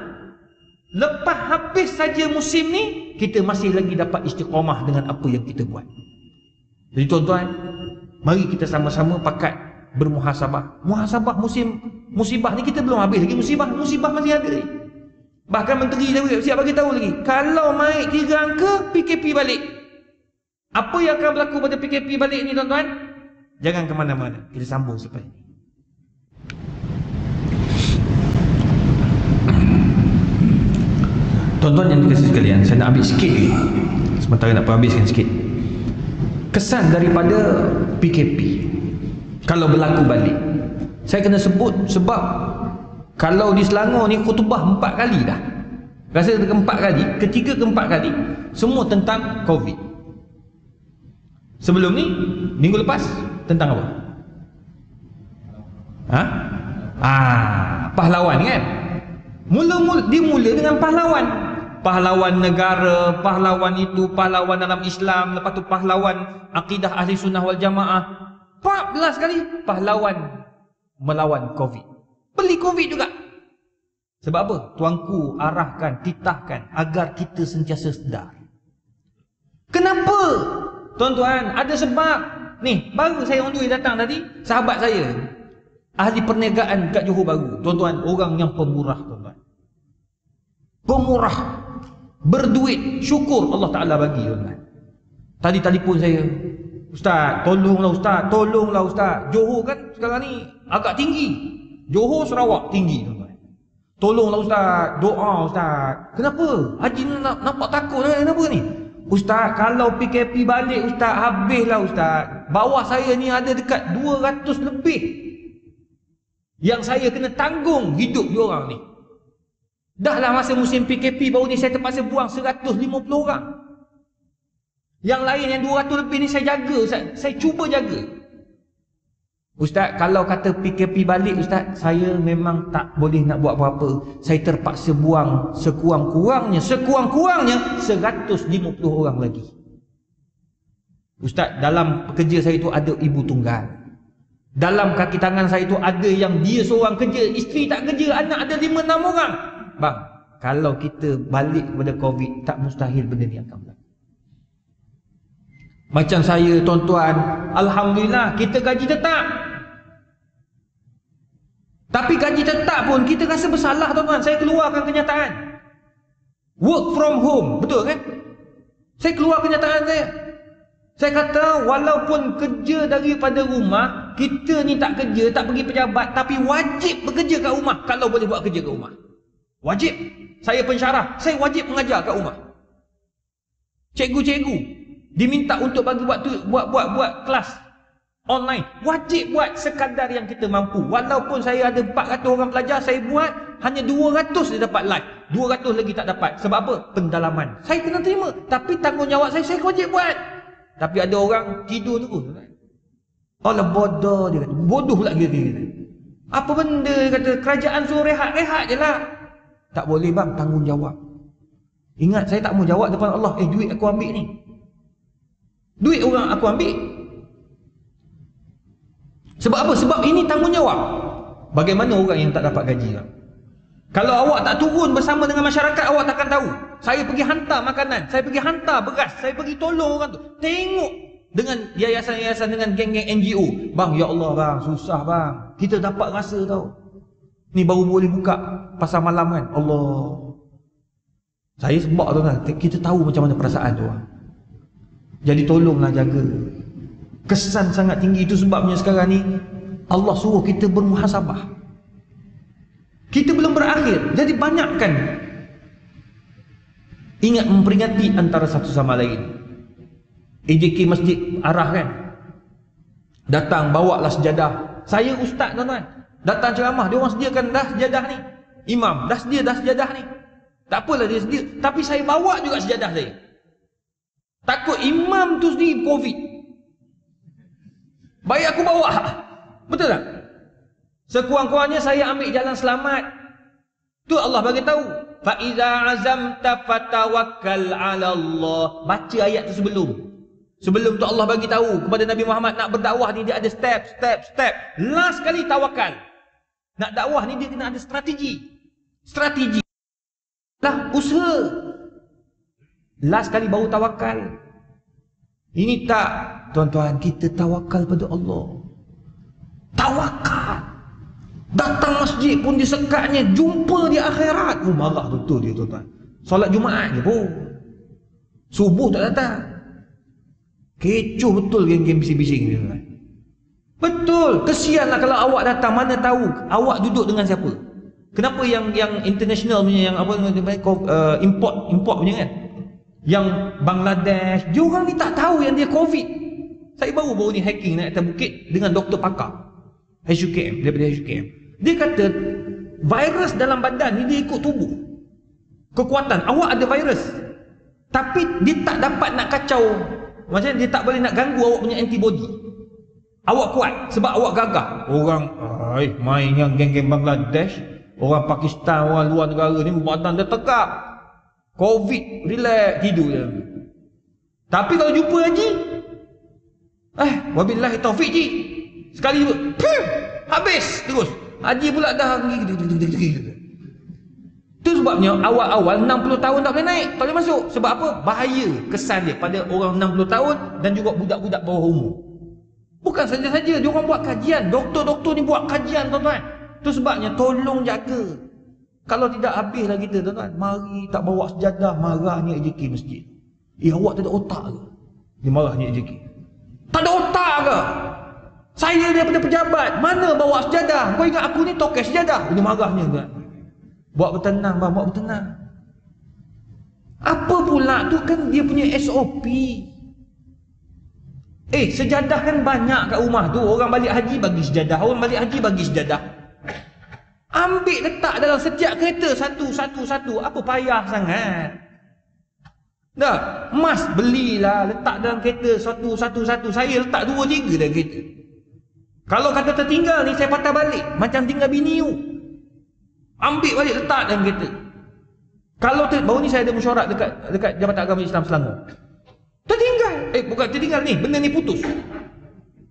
Speaker 1: Lepas habis saja musim ni, kita masih lagi dapat istiqamah dengan apa yang kita buat. Jadi tuan-tuan, mari kita sama-sama pakat bermuhasabah. Muhasabah musim musibah ni kita belum habis lagi. Musibah masih ada. Bahkan menteri siap bagi tahu lagi, kalau naik 3 angka PKP balik. Apa yang akan berlaku pada PKP balik ni tuan-tuan? Jangan ke mana-mana. Kita sambung selepas ini. Tuan-tuan yang dikasihi sekalian, saya nak ambil sikit lagi. Sementara nak habiskan sikit. Kesan daripada PKP kalau berlaku balik. Saya kena sebut sebab kalau di Selangor ni khutbah 4 kali dah. Rasa keempat kali, ketiga keempat kali semua tentang Covid. Sebelum ni minggu lepas tentang apa? Pahlawan kan? Mula dengan pahlawan. Pahlawan negara, pahlawan itu, pahlawan dalam Islam, lepas tu pahlawan akidah ahli sunnah wal jamaah. 14 kali pahlawan melawan Covid. Beli Covid juga. Sebab apa? Tuanku arahkan, titahkan agar kita sentiasa sedar. Kenapa? Tuan-tuan, ada sebab. Ni, baru saya on the way datang tadi, sahabat saya ahli perniagaan kat Johor Bahru. Tuan-tuan, orang yang pemurah tuan-tuan. Pemurah, berduit, syukur Allah Ta'ala bagi tuan-tuan. Tadi telefon saya, Ustaz, tolonglah Ustaz. Johor kan sekarang ni agak tinggi. Johor, Sarawak tinggi tuan-tuan. Tolonglah Ustaz, doa Ustaz. Kenapa? Haji nampak takut kenapa ni? Ustaz, kalau PKP balik Ustaz, habislah Ustaz. Bawah saya ni ada dekat 200 lebih yang saya kena tanggung hidup diorang ni. Dahlah masa musim PKP baru ni saya terpaksa buang 150 orang. Yang lain yang 200 lebih ni saya jaga Ustaz. Saya cuba jaga. Ustaz, kalau kata PKP balik Ustaz, saya memang tak boleh nak buat apa-apa. Saya terpaksa buang sekurang-kurangnya 150 orang lagi. Ustaz, dalam pekerja saya itu ada ibu tunggal. Dalam kaki tangan saya itu ada yang dia seorang kerja, isteri tak kerja, anak ada 5-6 orang. Bang, kalau kita balik kepada Covid, tak mustahil benda ni akan berlaku. Macam saya tuan-tuan, alhamdulillah kita gaji tetap. Tapi gaji tetap pun kita rasa bersalah tuan-tuan. Saya keluarkan kenyataan. Work from home, betul kan? Saya keluar kenyataan saya. Saya kata walaupun kerja daripada rumah, kita ni tak kerja, tak pergi pejabat, tapi wajib bekerja kat rumah kalau boleh buat kerja kat rumah. Wajib. saya pensyarah, saya wajib mengajar kat rumah. Cikgu-cikgu diminta untuk bagi buat kelas online, wajib buat sekadar yang kita mampu. Walaupun saya ada 400 orang pelajar, saya buat hanya 200 dia dapat live, 200 lagi tak dapat. Sebab apa? Pendalaman. Saya kena terima, tapi tanggungjawab saya wajib buat. Tapi ada orang tidur tu. Allah bodoh, dia kata. Bodoh pula dia kata. Apa benda, dia kata, kerajaan suruh rehat je lah. Tak boleh bang, tanggungjawab. Ingat, saya tak mau jawab depan Allah, duit aku ambil ni. Duit orang aku ambil. Sebab apa? Sebab ini tanggungjawab. Bagaimana orang yang tak dapat gaji bang? Kalau awak tak turun bersama dengan masyarakat, awak takkan tahu. Saya pergi hantar makanan, saya pergi hantar beras, saya pergi tolong orang tu. Tengok dengan yayasan-yayasan, dengan geng-geng NGO. Bang, ya Allah bang, susah bang. Kita dapat rasa tau. Ni baru boleh buka pasar malam kan. Allah. Saya sebab tu kan, kita tahu macam mana perasaan tu bang. Jadi tolonglah jaga. Kesan sangat tinggi, itu sebabnya sekarang ni Allah suruh kita bermuhasabah. Kita belum berakhir, jadi banyakkan ingat memperingati antara satu sama lain. AJK Masjid Arah kan, datang bawa lah sejadah. Saya ustaz tuan-tuan, datang ceramah, dia orang sediakan dah sejadah ni. Imam dah sedia dah sejadah ni. Tak apalah dia sedia, tapi saya bawa juga sejadah saya. Takut imam tu sendiri COVID, baik aku bawa. Betul tak? Sekurang-kurangnya saya ambil jalan selamat. Tu Allah bagi tahu, fa iza azamta fatawakkal 'ala Allah. Baca ayat tu sebelum tu Allah bagi tahu kepada Nabi Muhammad nak berdakwah ni dia ada step. Last kali tawakal. Nak dakwah ni dia kena ada strategi lah, usaha. Last kali baru tawakal. Ini tak, tuan-tuan, kita tawakal pada Allah. Tawakal. Datang masjid pun disekatnya, jumpa di akhirat. Marah betul dia tuan-tuan. Solat Jumaat je pun, subuh tak datang. Kecoh betul geng-geng bising-bising ni tuan-tuan. Betul, kesianlah kalau awak datang, mana tahu awak duduk dengan siapa. Kenapa yang international punya, yang apa, import punya kan, yang Bangladesh, dia orang ni tak tahu yang dia COVID. Saya baru ni hacking naik atas bukit dengan doktor pakar HUKM, daripada HUKM. Dia kata virus dalam badan ni dia ikut tubuh. Kekuatan awak ada virus, tapi dia tak dapat nak kacau. Macam dia tak boleh nak ganggu awak punya antibody. Awak kuat sebab awak gagah. Orang main yang geng-geng Bangladesh, orang Pakistan, orang luar negara ni badan dia tegak. COVID, relax, tidur je. Tapi kalau jumpa haji, wabillahi taufik ji, sekali jumpa, habis terus. Haji pula dah. Itu sebabnya awal-awal 60 tahun tak boleh naik, tak boleh masuk. Sebab apa? Bahaya kesan dia pada orang 60 tahun dan juga budak-budak bawah umur. Bukan saja-saja dia orang buat kajian, doktor-doktor ni buat kajian tuan-tuan. Itu sebabnya tolong jaga. Kalau tidak habislah kita tuan-tuan. Mari tak bawa sejadah, marahnya AJK masjid. Awak tak ada otak ke? Dia marahnya AJK. Tak ada otak ke? Saya daripada pejabat, mana bawa sejadah? Kau ingat aku ni toket sejadah? Dia marahnya tuan. Buat bertenang bang, buat bertenang. Apa pula tu kan dia punya SOP. Sejadah kan banyak kat rumah tu. Orang balik haji bagi sejadah, orang balik haji bagi sejadah. Ambil letak dalam setiap kereta satu. Apa payah sangat? Dah, emas belilah, letak dalam kereta satu. Saya letak 2-3 dalam kereta. Kalau kata tertinggal ni, saya patah balik macam tinggal bini you. Ambil balik letak dalam kereta. Kalau baru ni saya ada mesyuarat dekat Jabatan Agama Islam Selangor. Tertinggal. Bukan tertinggal ni, benda ni putus.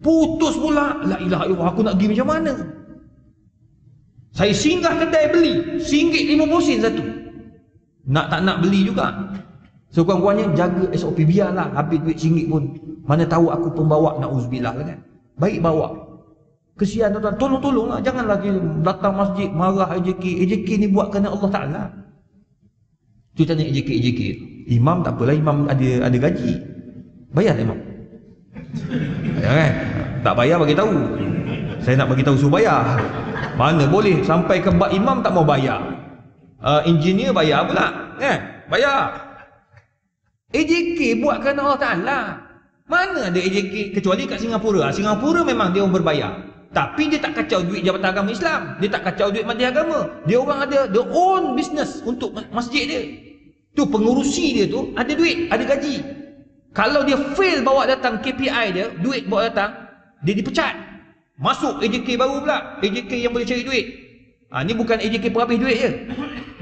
Speaker 1: Putus pula. La ilaha illallah, aku nak pergi macam mana? Saya singgah kedai beli RM1.50 satu. Nak tak nak beli juga. So kurang-kurangnya jaga SOP. Biarlah habis duit RM1 pun, mana tahu aku pembawa, na'uzubillah kan. Baik bawa. Kesian tuan-tuan, tolong-tolonglah. Jangan lagi datang masjid marah AJK. AJK ni buat kerana Allah Ta'ala. Tu tanya AJK. Imam tak apalah, imam ada gaji. Bayar imam. Bayar kan? Tak bayar bagi tahu. Saya nak bagi tahu suruh bayar. Mana boleh sampai ke bab imam tak mau bayar. engineer bayar pula, kan? Bayar. AJK buat kerana Allah Ta'ala. Mana ada AJK kecuali kat Singapura. Singapura memang dia orang berbayar. Tapi dia tak kacau duit Jabatan Agama Islam. Dia tak kacau duit Majlis Agama. Dia orang ada their own business untuk masjid dia. Tu pengurusi dia tu ada duit, ada gaji. Kalau dia fail bawa datang KPI dia, duit bawa datang, dia dipecat. Masuk AJK baru pula. AJK yang boleh cari duit. Ni bukan AJK perhabis duit je.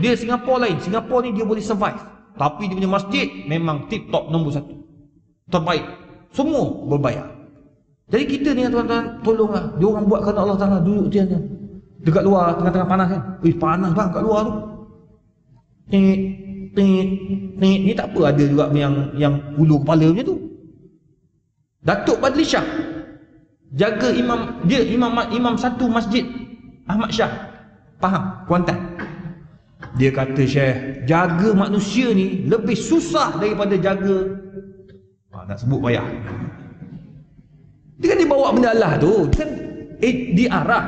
Speaker 1: Dia Singapura lain. Singapura ni dia boleh survive. Tapi dia punya masjid memang tip top nombor 1. Terbaik. Semua berbayar. Jadi kita ni tuan-tuan, tolonglah. Dia orang buat kerana Allah Ta'ala. Duduk dia ni dekat luar, tengah-tengah panas kan. Panas bang kat luar tu. Ni tak apa, ada juga yang ulu kepala macam tu. Datuk Badli Shah jaga imam, dia imam satu masjid Ahmad Shah, Pahang, Kuantan. Dia kata, Syekh, jaga manusia ni lebih susah daripada jaga nak sebut payah. Dia kan dia bawa benda Allah tu, dia kan diarah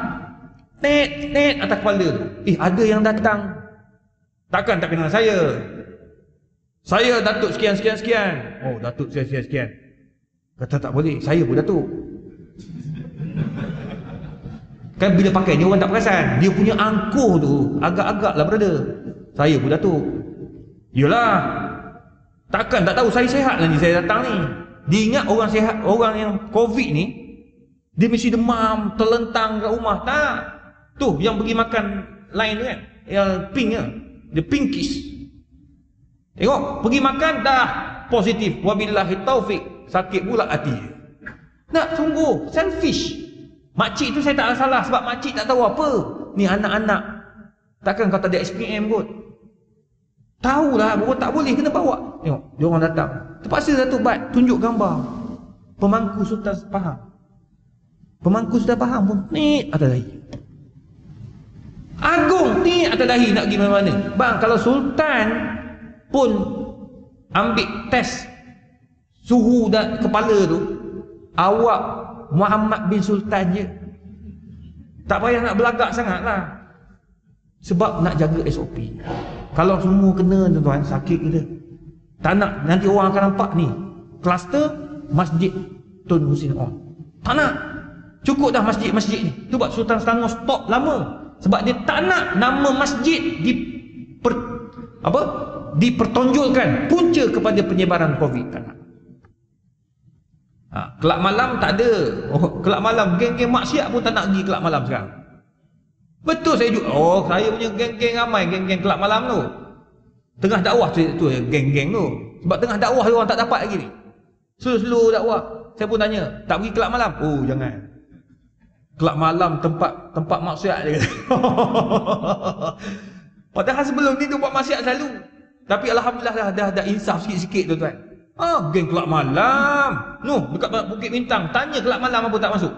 Speaker 1: net atas kepala tu. Ada yang datang, takkan tak kenal saya. Saya Datuk sekian. Oh, Datuk sekian. Kata tak boleh, saya pun Datuk. Kan bila pakai ni orang tak perasan. Dia punya angkuh tu agak-agak lah brother. Saya pun Datuk. Yelah, takkan tak tahu saya sihat lah ni, saya datang ni. Dia ingat orang sihat, orang yang COVID ni dia mesti demam, terlentang kat rumah. Tak. Tu yang pergi makan lain tu kan, yang pink kan, dia pinkish. Tengok, pergi makan dah positif. Wabillahi taufik. Sakit pula hati. Nak sungguh selfish. Makcik tu saya tak salah sebab makcik tak tahu apa. Ni anak-anak. Takkan kau tak ada SPM kot. Tahulah bahawa tak boleh, kena bawa. Tengok, dia orang datang. Terpaksa Datuk Bat tunjuk gambar. Pemangku Sultan Pahang. Pemangku Sultan Pahang pun ni atas dahi. Agung ni atas dahi nak pergi mana-mana. Bang, kalau Sultan pun ambil test suhu kepala tu, awak Muhammad bin Sultan je. Tak payah nak belagak sangat lah. Sebab nak jaga SOP. Kalau semua kena tuan-tuan, sakit kita. Tak nak, nanti orang akan nampak ni kluster Masjid Tun Hussein On. Tak nak. Cukup dah masjid-masjid ni. Tu buat Sultan Selangor stop lama. Sebab dia tak nak nama masjid dipertonjolkan punca kepada penyebaran COVID. Tak nak. Kelab malam tak ada. Kelab malam, geng-geng maksiat pun tak nak pergi kelab malam sekarang. Betul saya juga. Saya punya geng-geng ramai, geng-geng kelab malam tu. Tengah dakwah tu geng-geng tu. Sebab tengah dakwah dia orang tak dapat lagi ni. Slow-slow dakwah. Saya pun tanya, tak pergi kelab malam? Oh, jangan. Kelab malam tempat maksiat dia. Padahal sebelum ni dia buat maksiat selalu. Tapi alhamdulillah dah insaf sikit-sikit tuan-tuan. Geng kelab malam. Dekat Bukit Bintang, tanya kelab malam apa tak masuk.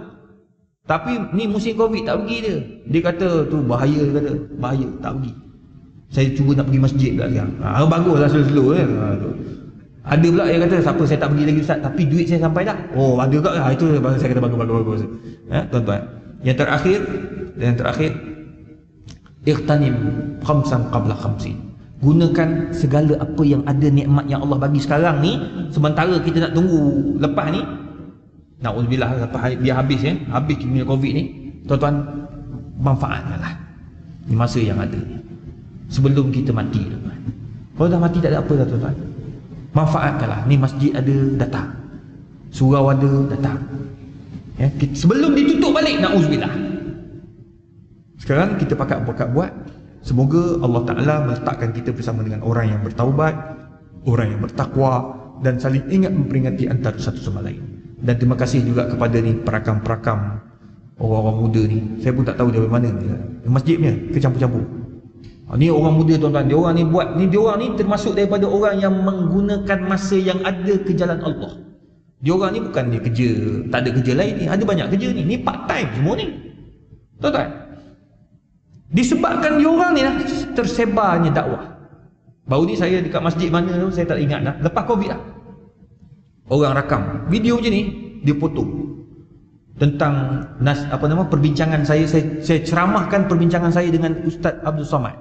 Speaker 1: Tapi ni musim Covid tak pergi dia. Dia kata tu bahaya, dia kata. Bahaya, tak pergi. Saya cuba nak pergi masjid pula sekarang. Baguslah slow-slow kan. Ada pula yang kata, siapa saya tak pergi lagi Ustaz, tapi duit saya sampai dah. Ada juga. Itu saya kata bagus. Tuan-tuan. Yang terakhir, ightanim khamsan qabla khamsin. Gunakan segala apa yang ada, nikmat yang Allah bagi sekarang ni. Sementara kita nak tunggu lepas ni, na'udzubillah, lepas dia habis habis punya COVID ni, tuan-tuan, manfaatkanlah ni masa yang ada ni sebelum kita mati, tuan-tuan. Kalau dah mati tak ada apa dah, tuan-tuan. Manfaatkanlah ni, masjid ada, datang. Surau ada, datang. Sebelum ditutup balik, na'udzubillah. Sekarang kita pakat buat. Semoga Allah Ta'ala meletakkan kita bersama dengan orang yang bertaubat, orang yang bertakwa, dan saling ingat memperingati antara satu sama lain. Dan terima kasih juga kepada ni perakam-perakam orang-orang muda ni. Saya pun tak tahu dari mana ni. Masjid punya kecampur-campur. Ni orang muda tuan-tuan. Dia orang ni termasuk daripada orang yang menggunakan masa yang ada ke jalan Allah. Dia orang ni bukan dia kerja, tak ada kerja lain ni. Ada banyak kerja ni. Ni part time semua ni. Tuan-tuan. Disebabkan diorang ni lah tersebarnya dakwah. Baru ni saya dekat masjid mana tu, saya tak ingat dah. Lepas COVID lah, orang rakam video je ni, dia potong tentang perbincangan saya ceramahkan perbincangan saya dengan Ustaz Abdul Somad.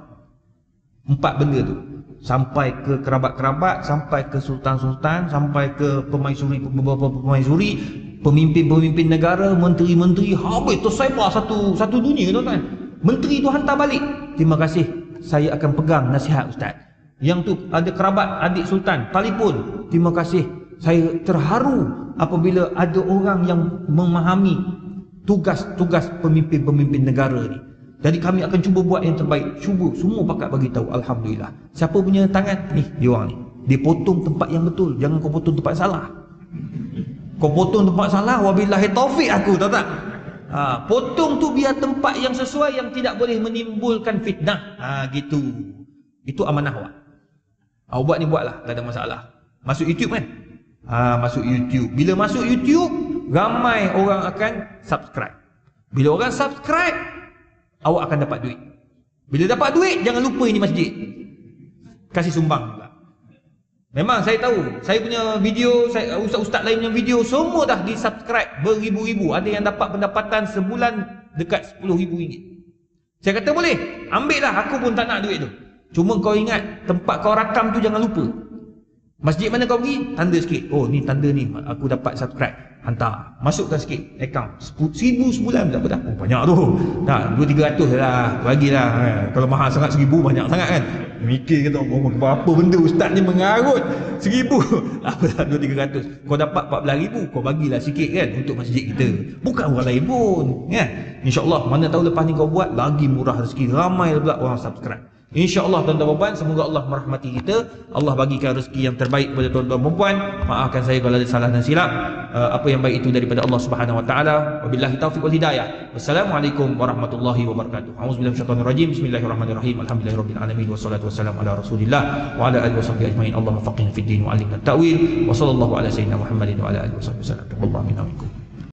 Speaker 1: 4 benda tu. Sampai ke kerabat-kerabat, sampai ke sultan-sultan, sampai ke pemaisuri, beberapa pemaisuri, pemimpin-pemimpin negara, menteri-menteri, habis tersebar satu dunia, tuan-tuan. Menteri tu hantar balik, terima kasih, saya akan pegang nasihat ustaz. Yang tu ada kerabat adik sultan telefon, terima kasih, saya terharu apabila ada orang yang memahami tugas-tugas pemimpin-pemimpin negara ni. Jadi kami akan cuba buat yang terbaik. Cuba semua pakat bagi tahu, alhamdulillah. Siapa punya tangan ni, dia orang ni, dia potong tempat yang betul, jangan kau potong tempat salah. Kau potong tempat salah, wabillahi taufik aku, tahu tak? Potong tu biar tempat yang sesuai, yang tidak boleh menimbulkan fitnah. Gitu. Itu amanah awak. Awak buat ni buatlah, tak ada masalah. Masuk YouTube kan? Masuk YouTube. Bila masuk YouTube, ramai orang akan subscribe. Bila orang subscribe, awak akan dapat duit. Bila dapat duit, jangan lupa ini masjid, kasih sumbang juga. Memang saya tahu, saya punya video, ustaz-ustaz lain punya video, semua dah di subscribe beribu-ribu. Ada yang dapat pendapatan sebulan dekat RM10,000. Saya kata boleh, ambil lah, aku pun tak nak duit tu. Cuma kau ingat, tempat kau rakam tu jangan lupa. Masjid mana kau pergi, tanda sikit. Oh ni tanda ni, aku dapat subscribe, hantar, masukkan sikit account. 1,000 sebulan tak apa dah. Oh banyak tu. Tak, 200-300 lah, bagilah. Kalau mahal sangat 1,000 banyak sangat kan. Mikir kata, apa benda ustaz ni mengarut 1,000. Apa dah 200-300. Kau dapat 14,000, kau bagilah sikit kan untuk masjid kita. Bukan orang lain pun, kan. InsyaAllah, mana tahu lepas ni kau buat lagi murah rezeki, ramai pula orang subscribe. InsyaAllah tuan-tuan dan puan, semoga Allah merahmati kita, Allah bagikan rezeki yang terbaik kepada tuan-tuan dan puan. Maafkan saya kalau ada salah dan silap. Apa yang baik itu daripada Allah Subhanahu wa taala. Wabillahi taufiq wal hidayah. Wassalamualaikum warahmatullahi wabarakatuh. A'udzubillahi minasyaitonir rajim. Bismillahirrahmanirrahim. Alhamdulillahirabbil alamin wassalatu wassalamu ala Rasulillah wa ala alihi washabbihi ajmain. Allahumma faqihna fid din wa 'allimna at-ta'wil. Wa sallallahu ala sayyidina Muhammadin wa ala alihi washabbihi wasallam. Wallahu minkum.